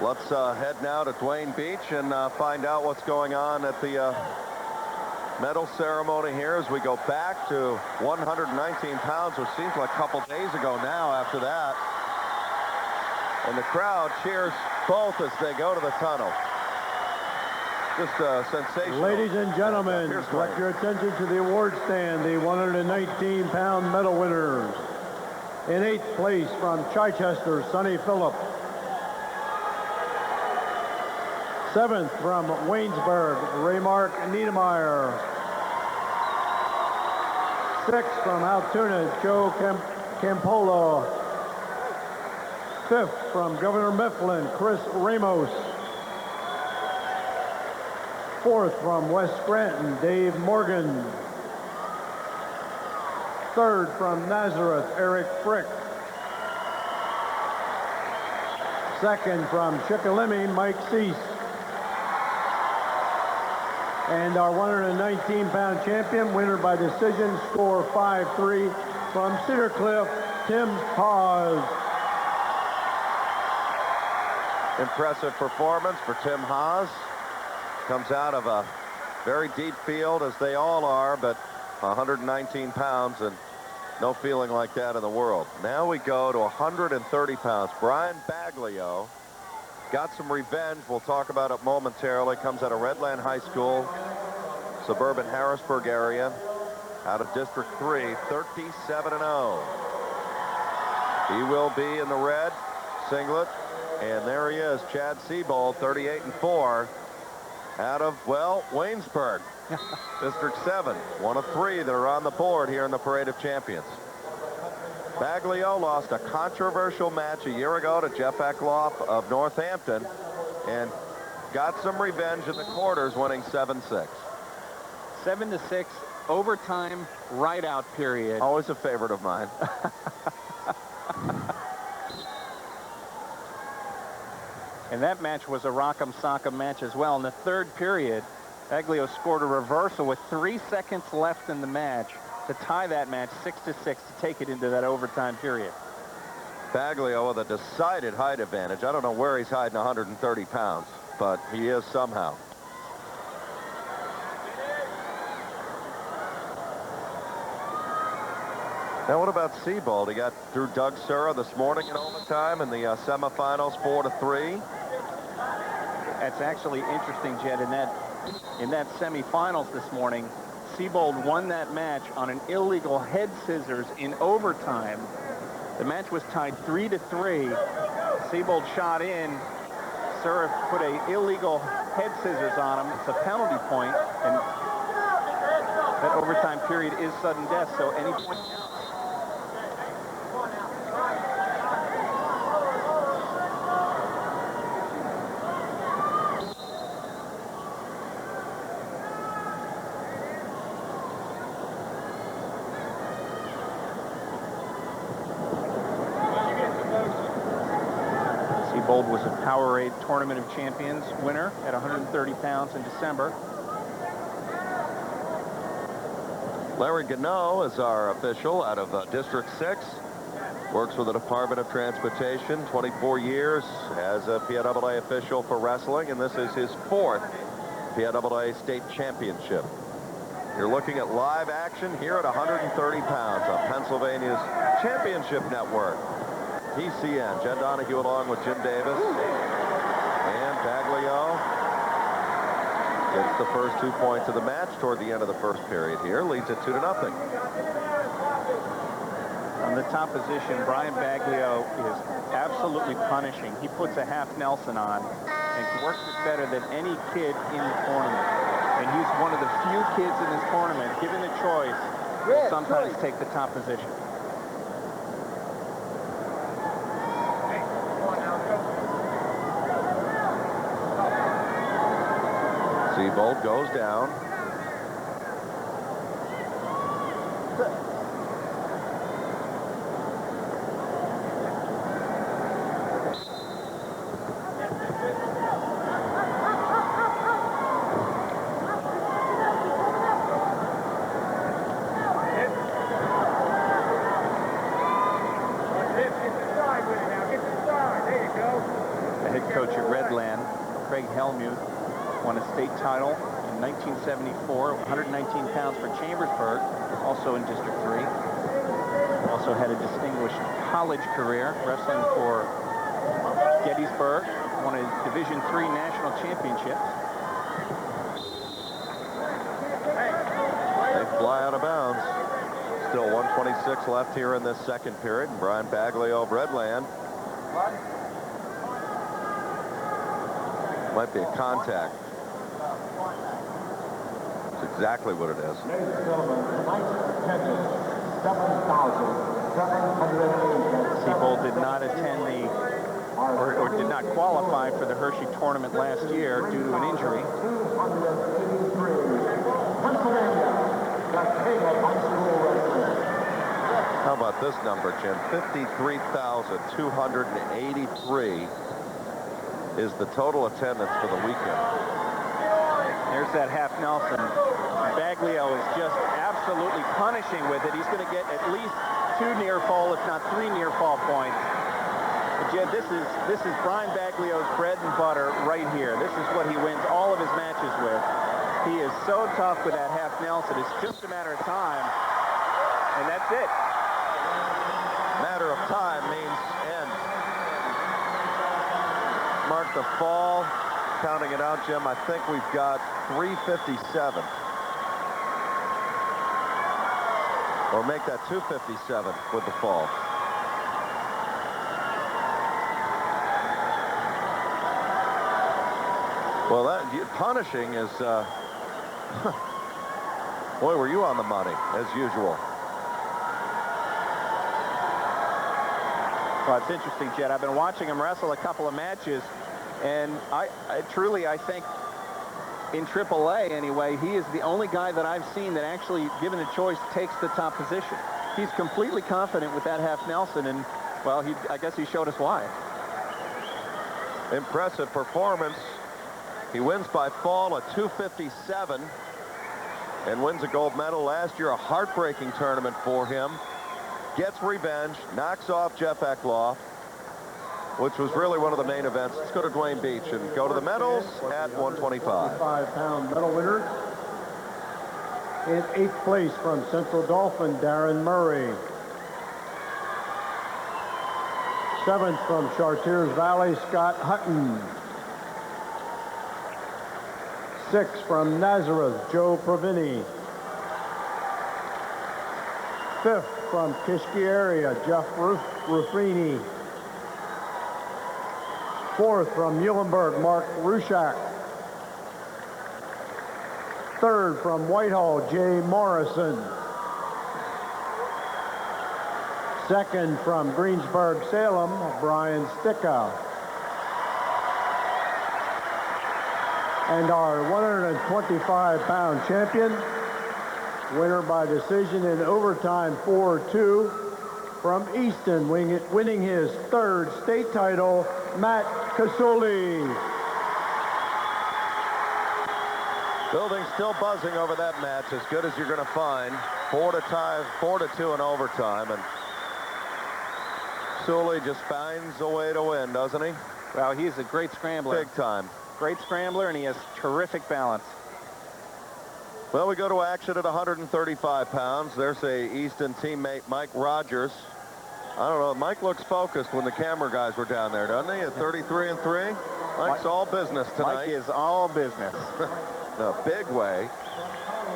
Let's head now to Dwayne Beach and find out what's going on at the medal ceremony here as we go back to 119 pounds, which seems like a couple days ago now after that. And the crowd cheers both as they go to the tunnel. Just sensational. Ladies and gentlemen, direct your attention to the award stand, the 119-pound medal winners. In 8th place from Chichester, Sonny Phillip. 7th from Waynesburg, Raymark Niedermeyer. 6th from Altoona, Joe Campolo. 5th from Governor Mifflin, Chris Ramos. 4th from West Scranton, Dave Morgan. 3rd from Nazareth, Eric Frick. 2nd from Chickalimi, Mike Cease. And our 119-pound champion, winner by decision, score 5-3 from Cedar Cliff, Tim Haas. Impressive performance for Tim Haas. Comes out of a very deep field, as they all are, but 119 pounds and no feeling like that in the world. Now we go to 130 pounds. Brian Baglio got some revenge. We'll talk about it momentarily. Comes out of Redland High School, suburban Harrisburg area, out of District 3, 37-0. He will be in the red singlet. And there he is, Chad Seabold, 38-4. Out of, well, Waynesburg, District 7. One of 3 that are on the board here in the Parade of Champions. Baglio lost a controversial match a year ago to Jeff Eckloff of Northampton and got some revenge in the quarters, winning 7-6. 7-6, overtime, right-out period. Always a favorite of mine. And that match was a rock'em sock'em match as well. In the 3rd period, Baglio scored a reversal with 3 seconds left in the match to tie that match 6-6 to take it into that overtime period. Baglio with a decided height advantage. I don't know where he's hiding 130 pounds, but he is somehow. Now, what about Seabold? He got through Doug Sura this morning in overtime in the semifinals, 4-3. That's actually interesting, Jed. In that semifinals this morning, Seabold won that match on an illegal head scissors in overtime. The match was tied 3-3. Seabold shot in. Sura put an illegal head scissors on him. It's a penalty point, and that overtime period is sudden death, so any point counts. Seabold was a Powerade Tournament of Champions winner at 130 pounds in December. Larry Gano is our official out of District 6. Works with the Department of Transportation, 24 years as a PIAA official for wrestling, and this is his 4th PIAA state championship. You're looking at live action here at 130 pounds on Pennsylvania's Championship Network. PCN. Jen Donahue along with Jim Davis. And Baglio gets the first 2 points of the match toward the end of the first period here. Leads it 2-0. On the top position, Brian Baglio is absolutely punishing. He puts a half Nelson on and works it better than any kid in the tournament. And he's one of the few kids in this tournament, given the choice, will sometimes take the top position. Seabold goes down. Won a state title in 1974, 119 pounds for Chambersburg, also in District 3. Also had a distinguished college career, wrestling for Gettysburg, won a Division III national championship. They fly out of bounds. Still 1:26 left here in this second period. And Brian Baglio of Redland. Might be a contact. That's exactly what it is. Seabold did not attend the, or did not qualify for the Hershey tournament last year due to an injury. How about this number, Jim? 53,283 is the total attendance for the weekend. There's that half Nelson. Baglio is just absolutely punishing with it. He's going to get at least 2 near fall, if not 3 near fall points. But Jed, this is Brian Baglio's bread and butter right here. This is what he wins all of his matches with. He is so tough with that half Nelson. It's just a matter of time, and that's it. Matter of time means end. Mark the fall. Counting it out, Jim, I think we've got 357. Or make that 257 with the fall. Well, that punishing is, boy, were you on the money, as usual. Well, it's interesting, Jed. I've been watching him wrestle a couple of matches, and I truly think in AAA anyway, he is the only guy that I've seen that actually, given the choice, takes the top position. He's completely confident with that half Nelson, and, well, I guess he showed us why. Impressive performance. He wins by fall at 257 and wins a gold medal. Last year, a heartbreaking tournament for him. Gets revenge, knocks off Jeff Eckloff, which was really one of the main events. Let's go to Dwayne Beach and go to the medals at 125. 5-pound medal winner. In 8th place from Central Dauphin, Darren Murray. 7th from Chartiers Valley, Scott Hutton. 6th from Nazareth, Joe Provini. 5th from Kishki area, Jeff Ruffini. 4th from Muhlenberg, Mark Rushak. 3rd from Whitehall, Jay Morrison. 2nd from Greensburg, Salem, Brian Sticka. And our 125-pound champion, winner by decision in overtime 4-2 from Easton, winning his 3rd state title, Matt Casuli. Building still buzzing over that match, as good as you're going to find. 4-2 in overtime, and Casuli just finds a way to win, doesn't he? Well, he's a great scrambler. Big time. Great scrambler, and he has terrific balance. Well, we go to action at 135 pounds. There's a Easton teammate, Mike Rogers. I don't know, Mike looks focused when the camera guys were down there, doesn't he? At 33-3. Mike's all business tonight. Mike is all business. In a big way.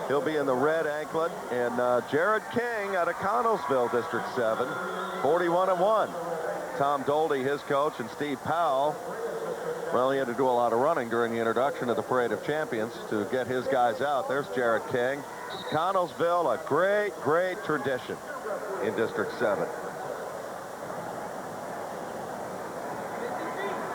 He'll be in the red anklet. And Jared King out of Connellsville, District 7, 41-1. Tom Doldy, his coach, and Steve Powell, well, he had to do a lot of running during the introduction of the Parade of Champions to get his guys out. There's Jared King. Connellsville, a great, great tradition in District 7.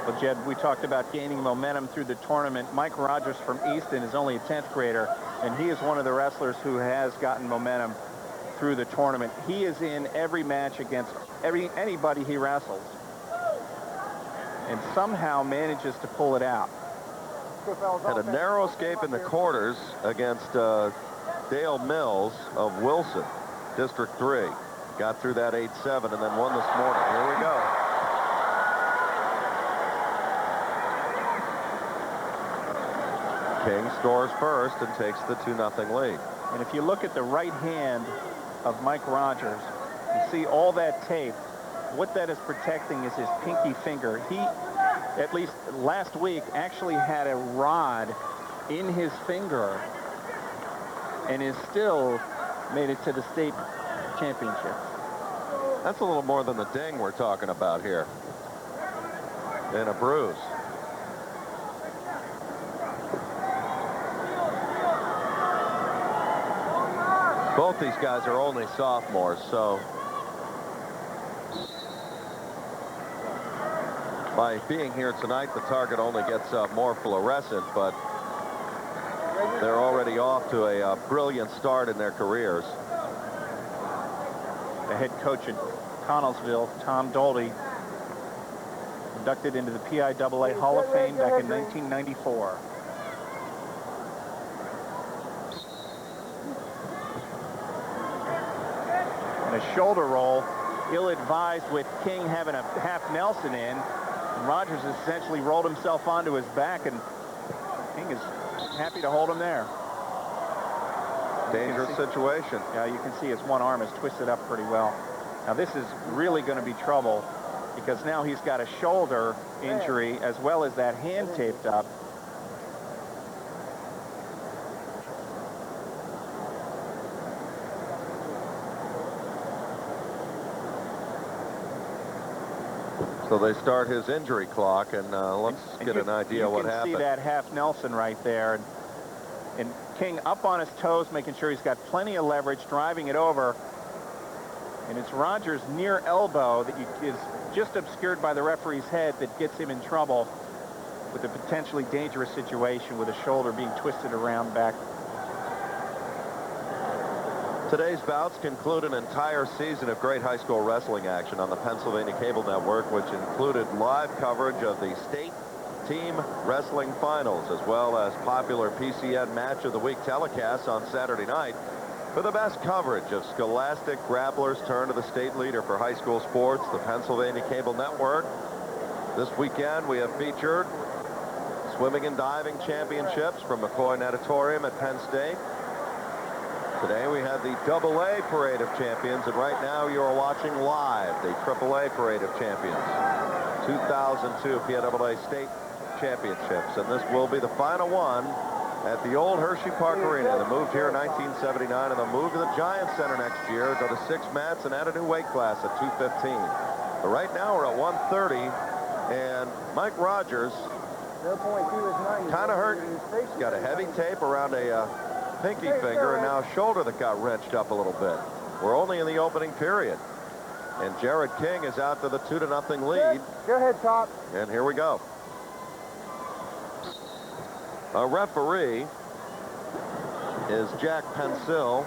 Well, Jed, we talked about gaining momentum through the tournament. Mike Rogers from Easton is only a 10th grader, and he is one of the wrestlers who has gotten momentum through the tournament. He is in every match against anybody he wrestles, and somehow manages to pull it out. Had a narrow escape in the quarters against Dale Mills of Wilson, District 3. Got through that 8-7 and then won this morning. Here we go. King scores first and takes the 2-0 lead. And if you look at the right hand of Mike Rogers, you see all that tape. What that is protecting is his pinky finger. He, at least last week, actually had a rod in his finger and is still made it to the state championship. That's a little more than the ding we're talking about here. And a bruise. Both these guys are only sophomores, so by being here tonight, the target only gets more fluorescent, but they're already off to a brilliant start in their careers. The head coach at Connellsville, Tom Doldy, inducted into the PIAA Hall of Fame back in 1994. And a shoulder roll, ill-advised with King having a half Nelson in. And Rogers essentially rolled himself onto his back, and King is happy to hold him there. Dangerous situation. Yeah, you can see his one arm is twisted up pretty well. Now this is really going to be trouble, because now he's got a shoulder injury as well as that hand taped up. So they start his injury clock, and let's get an idea what happened. You can see that half Nelson right there. And King up on his toes, making sure he's got plenty of leverage, driving it over. And it's Rogers' near elbow that is just obscured by the referee's head that gets him in trouble with a potentially dangerous situation with a shoulder being twisted around back. Today's bouts conclude an entire season of great high school wrestling action on the Pennsylvania Cable Network, which included live coverage of the state team wrestling finals, as well as popular PCN Match of the Week telecasts on Saturday night. For the best coverage of scholastic grapplers turn to the state leader for high school sports, the Pennsylvania Cable Network. This weekend we have featured swimming and diving championships from McCoy Natatorium at Penn State. Today we have the AA Parade of Champions, and right now you are watching live the AAA Parade of Champions 2002 PIAA State Championships, and this will be the final one at the old Hershey Park Arena. They moved here in 1979, and they'll move to the Giant Center next year, go to 6 mats, and add a new weight class at 215. But right now we're at 130, and Mike Rogers kind of hurt. He's got a heavy tape around a pinky finger, and now a shoulder that got wrenched up a little bit. We're only in the opening period, and Jared King is out to the 2-0 lead. Go ahead, Top. And here we go. A referee is Jack Pensill,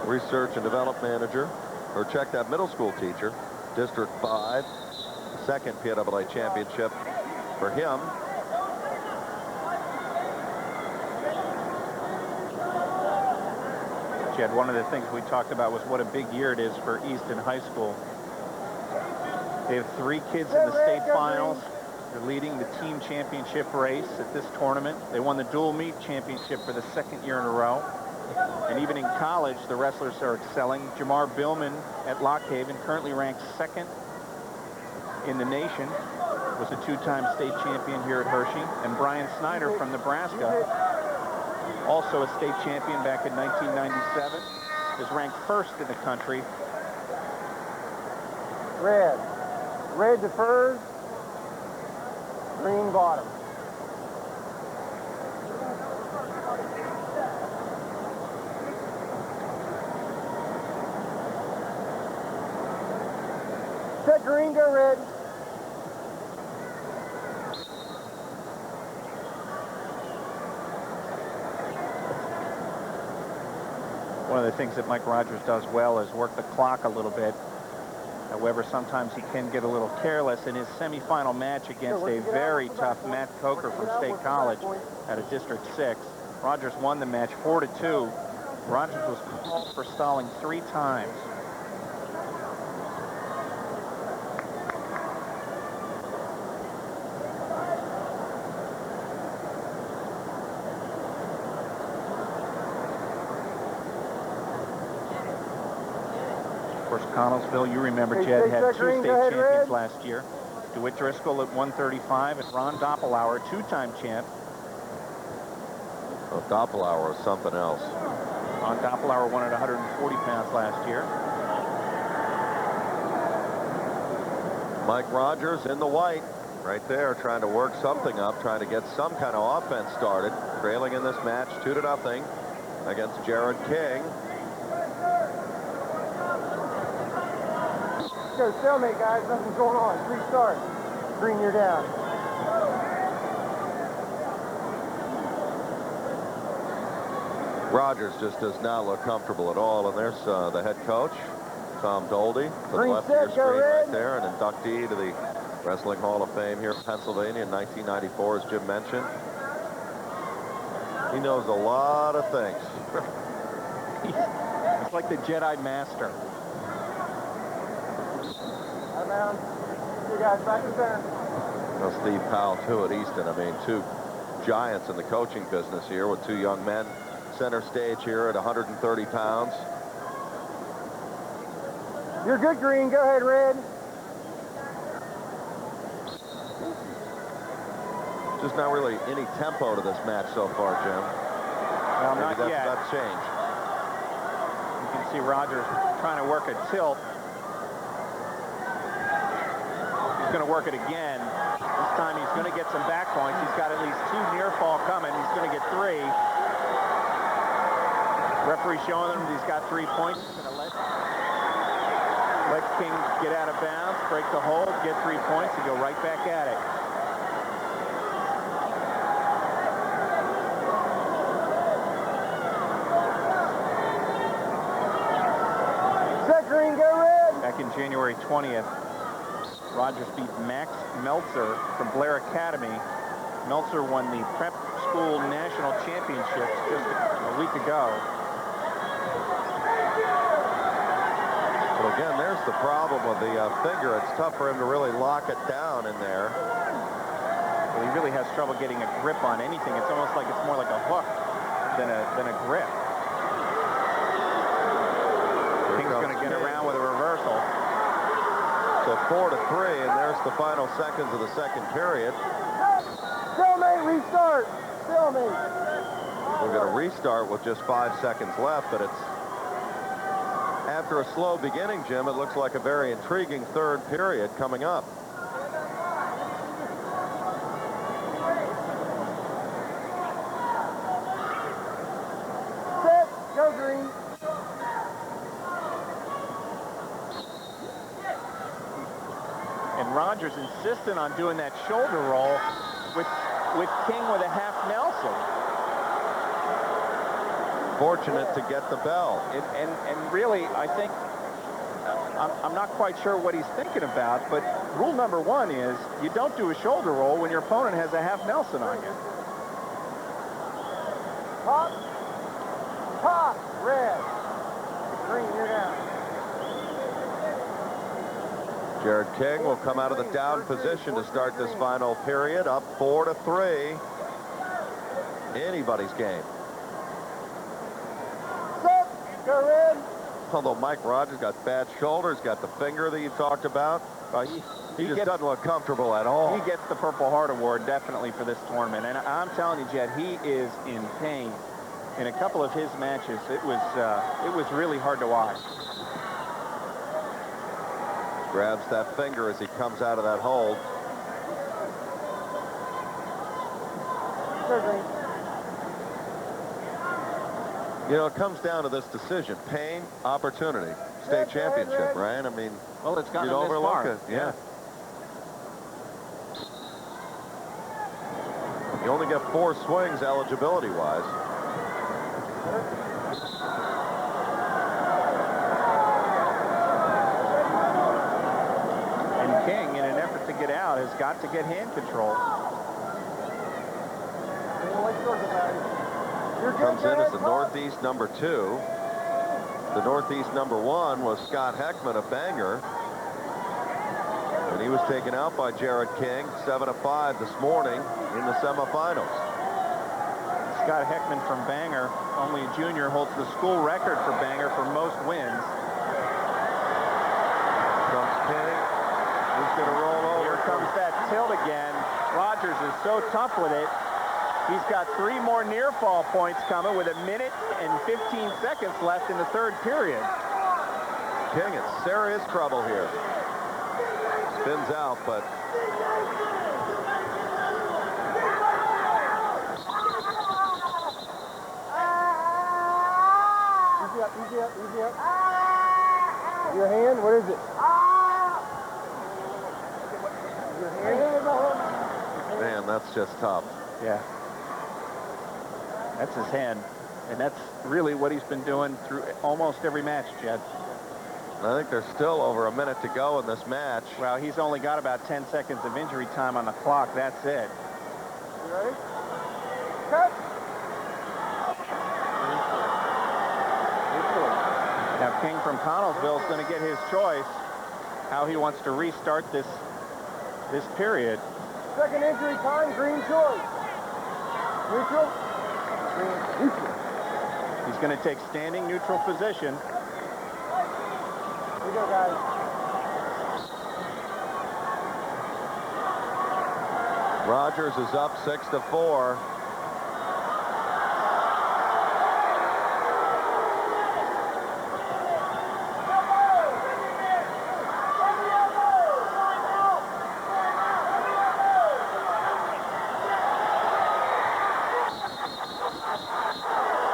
research and development manager, or check that middle school teacher, District 5, second PIAA championship for him. Jed, one of the things we talked about was what a big year it is for Easton High School. They have 3 kids in the state finals. They're leading the team championship race at this tournament. They won the dual meet championship for the 2nd year in a row. And even in college, the wrestlers are excelling. Jamar Billman at Lock Haven, currently ranked 2nd in the nation, was a 2-time state champion here at Hershey. And Brian Snyder from Nebraska, also a state champion back in 1997, is ranked first in the country. Red. Red defers. Green bottom. Set green, go red. One of the things that Mike Rogers does well is work the clock a little bit. However, sometimes he can get a little careless. In his semifinal match against a very tough Matt Coker from State College at a District 6, Rogers won the match 4-2. Rogers was called for stalling 3 times. Of course, Connellsville, you remember, Jed, had 2 state champions last year. DeWitt Driscoll at 135 and Ron Doppelauer, 2-time champ. Well, Doppelauer is something else. Ron Doppelauer won at 140 pounds last year. Mike Rogers in the white right there, trying to work something up, trying to get some kind of offense started. Trailing in this match 2-0 against Jared King. Go stalemate, guys. Nothing's going on. Restart. Green, you're down. Rogers just does not look comfortable at all. And there's the head coach, Tom Doldy, to the left of your screen right there, an inductee to the Wrestling Hall of Fame here in Pennsylvania in 1994, as Jim mentioned. He knows a lot of things. It's like the Jedi Master. Down. You guys back to center. Well, Steve Powell, too, at Easton. I mean, 2 giants in the coaching business here with 2 young men. Center stage here at 130 pounds. You're good, Green. Go ahead, Red. Just not really any tempo to this match so far, Jim. Well, not yet. That's changed. You can see Rogers trying to work a tilt. He's going to work it again. This time he's going to get some back points. He's got at least 2 near fall coming. He's going to get 3. Referee showing him he's got 3 points. He's going to let King get out of bounds, break the hold, get 3 points, and go right back at it. Set green, go red. Back in January 20th, Rogers beat Max Meltzer from Blair Academy. Meltzer won the Prep School National Championships just a week ago. Well, again, there's the problem with the finger. It's tough for him to really lock it down in there. Well, he really has trouble getting a grip on anything. It's almost like it's more like a hook than a grip. King's going to get around with a reversal. So 4-3, and there's the final seconds of the second period. Stalemate, restart. Stalemate. We're going to restart with just 5 seconds left, but it's after a slow beginning, Jim. It looks like a very intriguing 3rd period coming up. Set, go green. And Rogers insistent on doing that shoulder roll with King with a half Nelson. Fortunate to get the bell. And really, I think, I'm not quite sure what he's thinking about, but rule number 1 is you don't do a shoulder roll when your opponent has a half Nelson on you. Top. Top. Red. Green, you're down. Jared King will come out of the down position to start this final period, up 4-3. Anybody's game. Set, go red. Although Mike Rogers got bad shoulders, got the finger that you talked about. He just doesn't look comfortable at all. He gets the Purple Heart Award definitely for this tournament. And I'm telling you, Jed, he is in pain. in a couple of his matches, it was really hard to watch. Grabs that finger as he comes out of that hold. You know, it comes down to this decision: pain, opportunity, state championship, right? I mean, well, it's gotten you'd him this overlook far. it. Yeah. You only get 4 swings eligibility-wise. And King, in an effort to get out, has got to get hand control. Comes in as the Northeast number 2. The Northeast number 1 was Scott Heckman of Bangor. And he was taken out by Jared King, 7-5 this morning in the semifinals. Scott Heckman from Bangor, only a junior, holds the school record for Bangor for most wins. Comes King. He's going to roll over. Here comes that tilt again. Rogers is so tough with it. He's got 3 more near fall points coming with 1 minute and 15 seconds left in the 3rd period. King in serious trouble here. Spins out, but Easy up, easy up, easy up. Your hand, what is it? Your hand? man, that's just tough. Yeah. That's his hand. And that's really what he's been doing through almost every match, Jed. I think there's still over a minute to go in this match. Well, he's only got about 10 seconds of injury time on the clock. That's it. You ready? Cut! Now, King from Connellsville is going to get his choice how he wants to restart this period. Second injury time, green choice. Neutral? Green. Neutral. He's going to take standing neutral position. Here we go, guys. Rogers is up 6-4.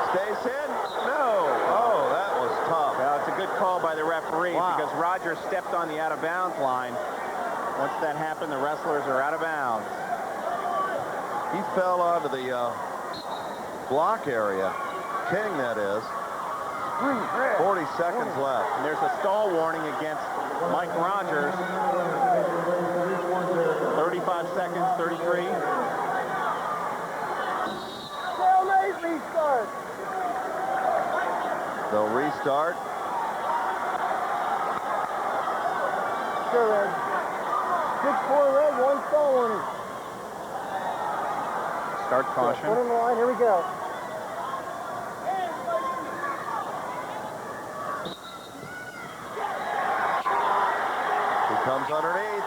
Stays in? No. Oh, that was tough. Well, it's a good call by the referee because Rogers stepped on the out-of-bounds line. Once that happened, the wrestlers are out of bounds. He fell onto the block area. King, that is. 40 seconds left. And there's a stall warning against Mike Rogers. 35 seconds, 33. Stalemate, restart. They'll restart. Sure, Red. 6-4 red, 1 stall warning. Start caution. Put on the line, here we go. He comes underneath.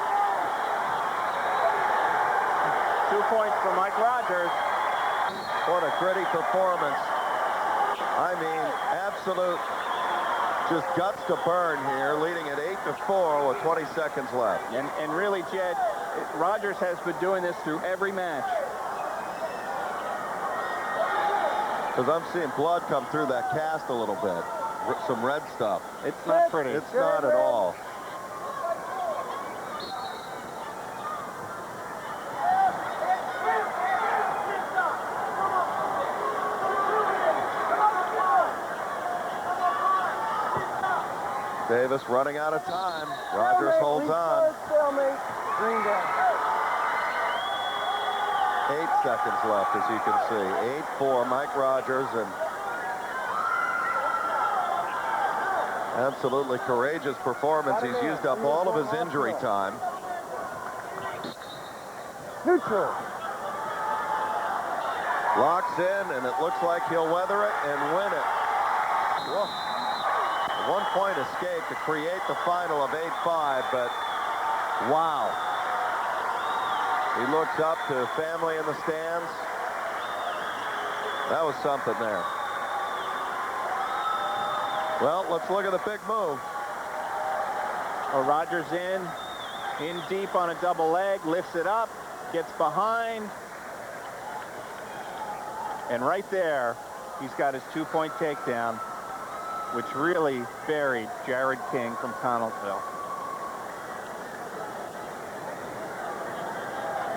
2 points for Mike Rogers. What a gritty performance. I mean, absolute just guts to burn here, leading at 8-4 with 20 seconds left. And really, Jed, Rogers has been doing this through every match. Because I'm seeing blood come through that cast a little bit. Some red stuff. It's not pretty. It's not at all. Davis running out of time. Rogers holds on. Stalemate, green down. 8 seconds left, as you can see. 8-4, Mike Rogers, and absolutely courageous performance. He's used up all of his injury time. Neutral. Locks in, and it looks like he'll weather it and win it. Whoa. 1-point escape to create the final of 8-5, but wow. He looks up to family in the stands. That was something there. Well, let's look at the big move. Oh, Rogers in deep on a double leg, lifts it up, gets behind. And right there, he's got his 2-point takedown, which really buried Jared King from Connellsville.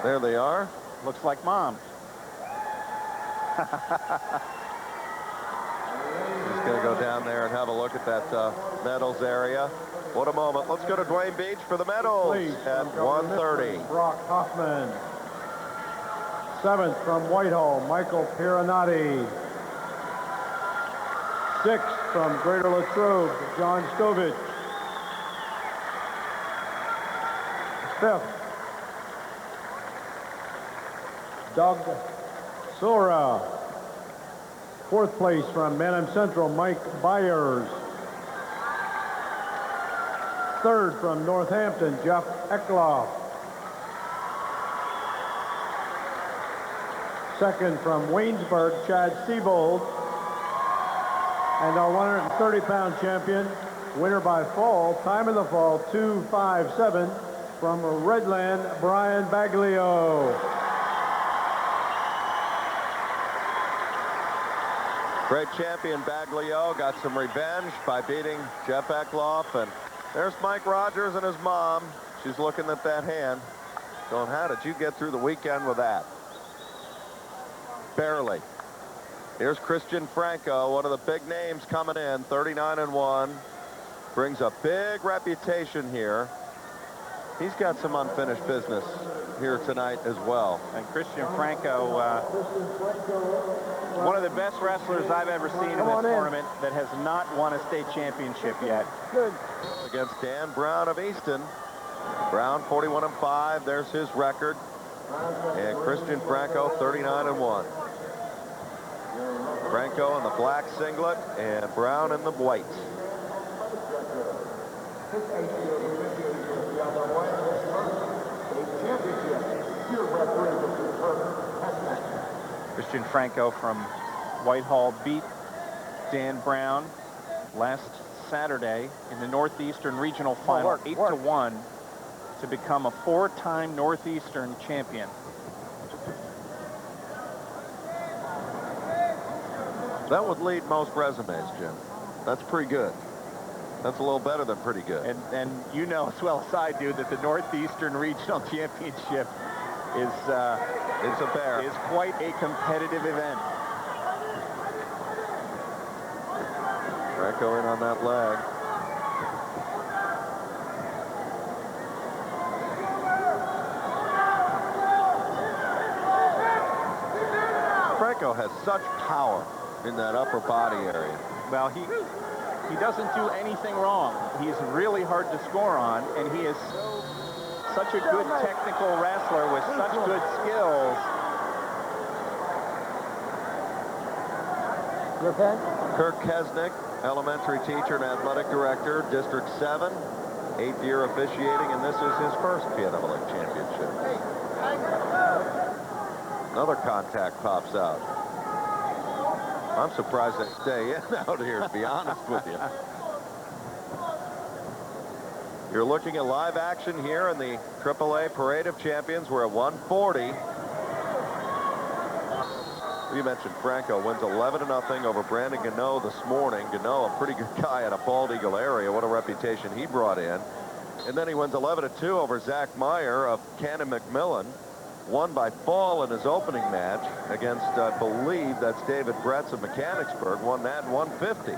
There they are. Looks like Mom. He's going to go down there and have a look at that medals area. What a moment. Let's go to Dwayne Beach for the medals at 130. Brock Hoffman. 7th from Whitehall, Michael Piranati. 6th from Greater Latrobe, John Stovich. 5th, Doug Sora. 4th place from Manham Central, Mike Byers. 3rd from Northampton, Jeff Eckloff. 2nd from Waynesburg, Chad Siebold. And our 130-pound champion, winner by fall, time of the fall, 2:57, from Redland, Brian Baglio. Great champion Baglio got some revenge by beating Jeff Eckloff. And there's Mike Rogers and his mom. She's looking at that hand, going, how did you get through the weekend with that? Barely. Here's Christian Franco, one of the big names coming in, 39-1. Brings a big reputation here. He's got some unfinished business here tonight as well. And Christian Franco, one of the best wrestlers I've ever seen in this tournament that has not won a state championship yet. Good. Against Dan Brown of Easton. Brown 41-5. There's his record. And Christian Franco 39-1. Franco in the black singlet and Brown in the white. Christian Franco from Whitehall beat Dan Brown last Saturday in the Northeastern Regional Final, 8-1, to become a 4-time Northeastern champion. That would lead most resumes, Jim. That's pretty good. That's a little better than pretty good. And you know as well as I do that the Northeastern Regional Championship is it's a bear. Is quite a competitive event. Franco in on that leg. Franco has such power in that upper body area. Well, he doesn't do anything wrong. He's really hard to score on, and he is such a good technical wrestler with such good skills. Your pen? Kirk Kesnick, elementary teacher and athletic director, District 7, 8th year officiating, and this is his first PIAA championship. Another contact pops out. I'm surprised they stay in out here, to be honest with you. You're looking at live action here in the AAA Parade of Champions. We're at 140. You mentioned Franco wins 11-0 over Brandon Gano this morning. Gano, a pretty good guy at a Bald Eagle area. What a reputation he brought in. And then he wins 11-2 over Zach Meyer of Cannon McMillan. Won by fall in his opening match against, I believe, that's David Bretz of Mechanicsburg. Won that 150.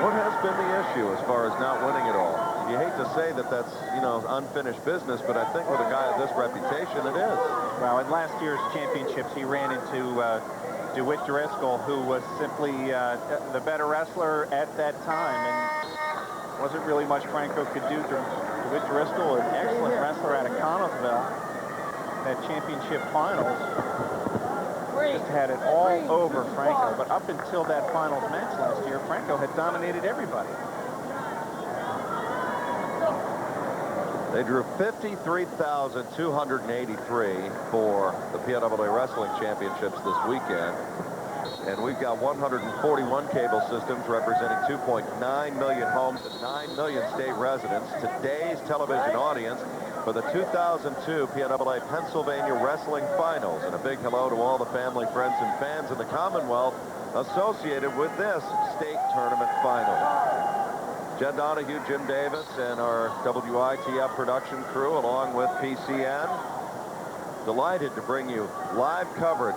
What has been the issue as far as not winning it all? You hate to say that that's, you know, unfinished business, but I think with a guy of this reputation, it is. Well, in last year's championships, he ran into DeWitt Driscoll, who was simply the better wrestler at that time, and wasn't really much Franco could do. DeWitt Driscoll, an excellent wrestler out of Connellsville, that championship finals, just had it all over Franco. But up until that finals match last year, Franco had dominated everybody. They drew 53,283 for the PIAA Wrestling Championships this weekend. And we've got 141 cable systems representing 2.9 million homes and 9 million state residents. Today's television audience for the 2002 PIAA Pennsylvania Wrestling Finals. And a big hello to all the family, friends, and fans in the Commonwealth associated with this state tournament final. Jed Donahue, Jim Davis, and our WITF production crew, along with PCN, delighted to bring you live coverage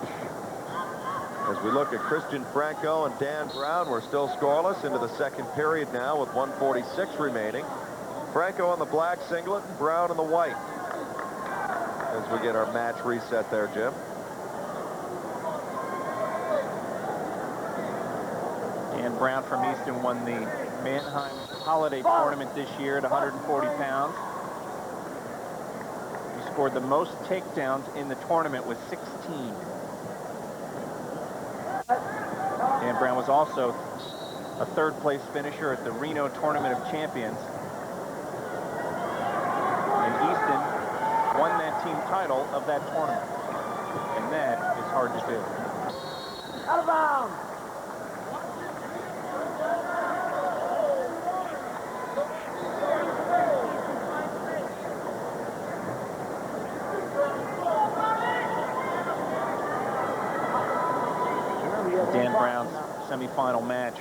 as we look at Christian Franco and Dan Brown. We're still scoreless into the second period now with 1:46 remaining. Franco in the black singlet and Brown in the white. As we get our match reset there, Jim. Dan Brown from Easton won the Mannheim Holiday Tournament this year at 140 pounds. He scored the most takedowns in the tournament with 16. Dan Brown was also a third-place finisher at the Reno Tournament of Champions. And Easton won that team title of that tournament. And that is hard to do. Out of bounds. Dan Brown's semifinal match.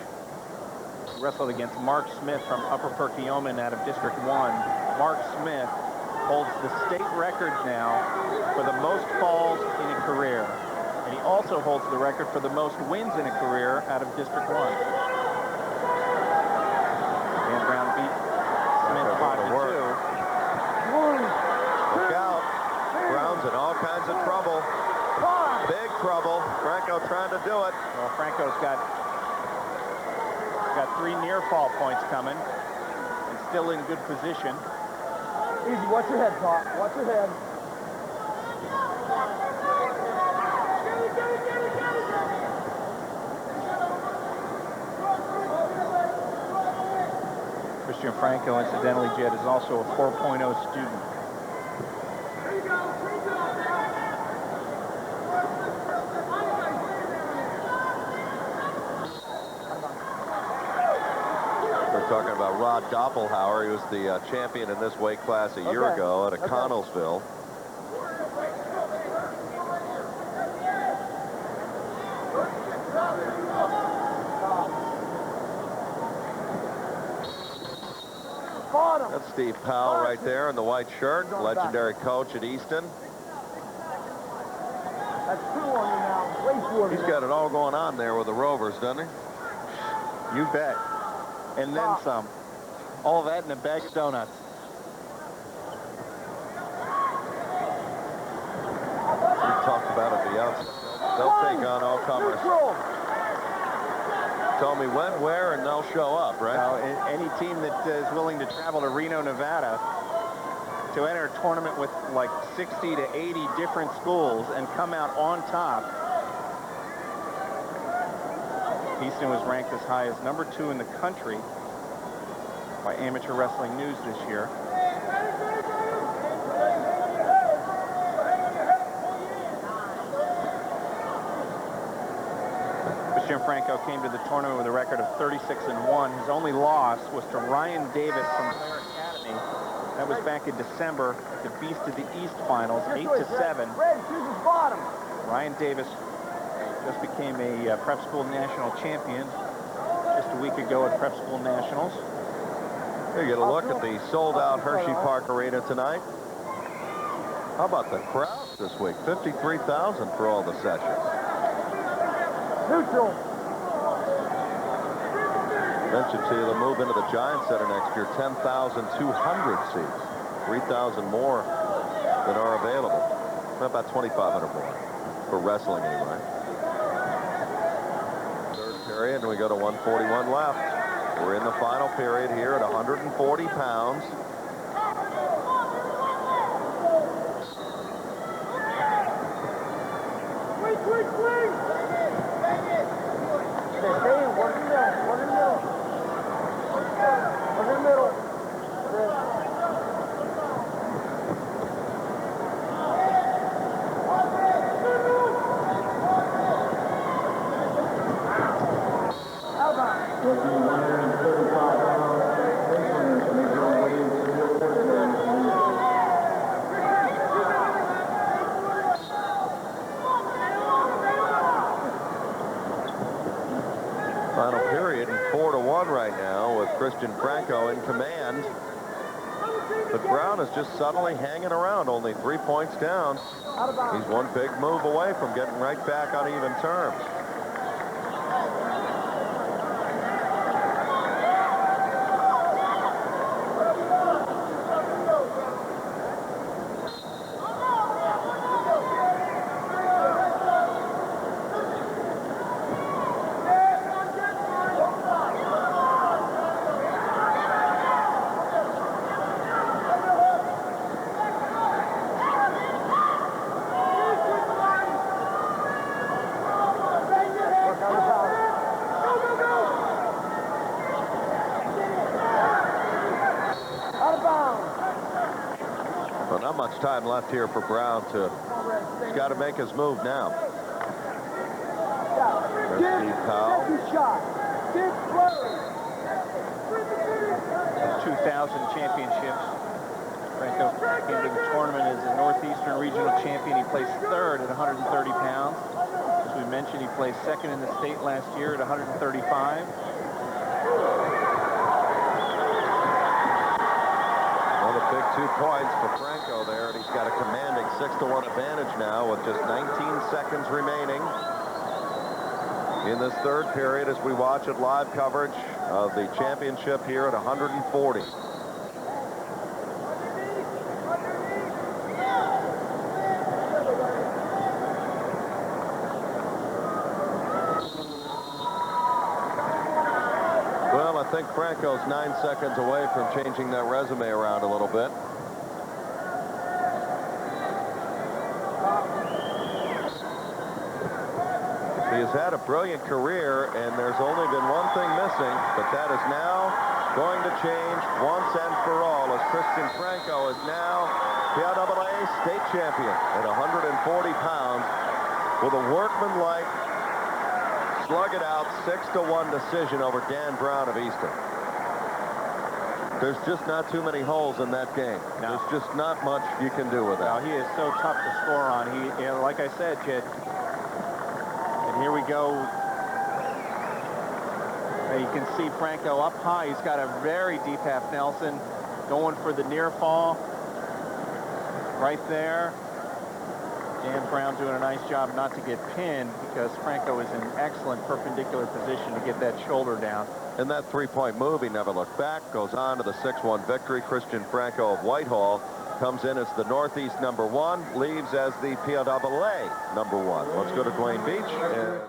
He wrestled against Mark Smith from Upper Perkiomen out of District 1. Mark Smith holds the state record now for the most falls in a career. And he also holds the record for the most wins in a career out of District 1. Dan Brown beat Smith 5-2. Look out. Brown's in all kinds of trouble. Big trouble. Franco trying to do it. Well, Franco's got 3 near fall points coming and still in good position. Easy, watch your head, Pop. Watch your head. Christian Franco, incidentally, Jed, is also a 4.0 student. Talking about Rod Doppelhauer. He was the champion in this weight class a year ago at Connellsville. That's Steve Powell right there in the white shirt, legendary coach at Easton. That's 2 on you now. Wait for He's got it all going on there with the Rovers, doesn't he? You bet. And then some. All that in a bag of donuts. We talked about at the outset. They'll take on all comers. Tell me when, where, and they'll show up, right? Now, any team that is willing to travel to Reno, Nevada to enter a tournament with like 60 to 80 different schools and come out on top. Easton was ranked as high as #2 in the country by Amateur Wrestling News this year. Christian Franco came to the tournament with a record of 36-1. His only loss was to Ryan Davis from Clare Academy. That was back in December at the Beast of the East Finals, 8-7. Red chooses bottom. Ryan Davis just became a prep school national champion just a week ago at Prep School Nationals. Here you get a look at the sold-out Hershey Park Arena tonight. How about the crowd this week? 53,000 for all the sessions. Neutral. Mentioned to you the move into the Giant Center next year, 10,200 seats, 3,000 more than are available. About 2,500 more for wrestling anyway. Third period, and we go to 141 left. We're in the final period here at 140 pounds. Christian Franco in command. But Brown is just subtly hanging around, only 3 points down. He's one big move away from getting right back on even terms. Well, not much time left here for Brown to. He's got to make his move now. There's Steve Powell. 2000 championships. Franco came to the tournament as a Northeastern Regional Champion. He placed third at 130 pounds. As we mentioned, he placed second in the state last year at 135. Another big 2 points for Franco there, and he's got a commanding 6-1 advantage now with just 19 seconds remaining in this third period as we watch it live coverage of the championship here at 140. Well, I think Franco's 9 seconds away from changing that resume around a little bit. He has had a brilliant career, and there's only been one thing missing, but that is now going to change once and for all, as Christian Franco is now PIAA state champion at 140 pounds with a workmanlike, slug-it-out 6-1 decision over Dan Brown of Easton. There's just not too many holes in that game. No. There's just not much you can do with that. No, he is so tough to score on. He, you know, like I said, Jed, and here we go. You can see Franco up high. He's got a very deep half Nelson, going for the near fall right there. Dan Brown doing a nice job not to get pinned, because Franco is in excellent perpendicular position to get that shoulder down. And that 3-point move, he never looked back, goes on to the 6-1 victory. Christian Franco of Whitehall comes in as the Northeast #1, leaves as the PIAA #1. Let's go to Dwayne Beach.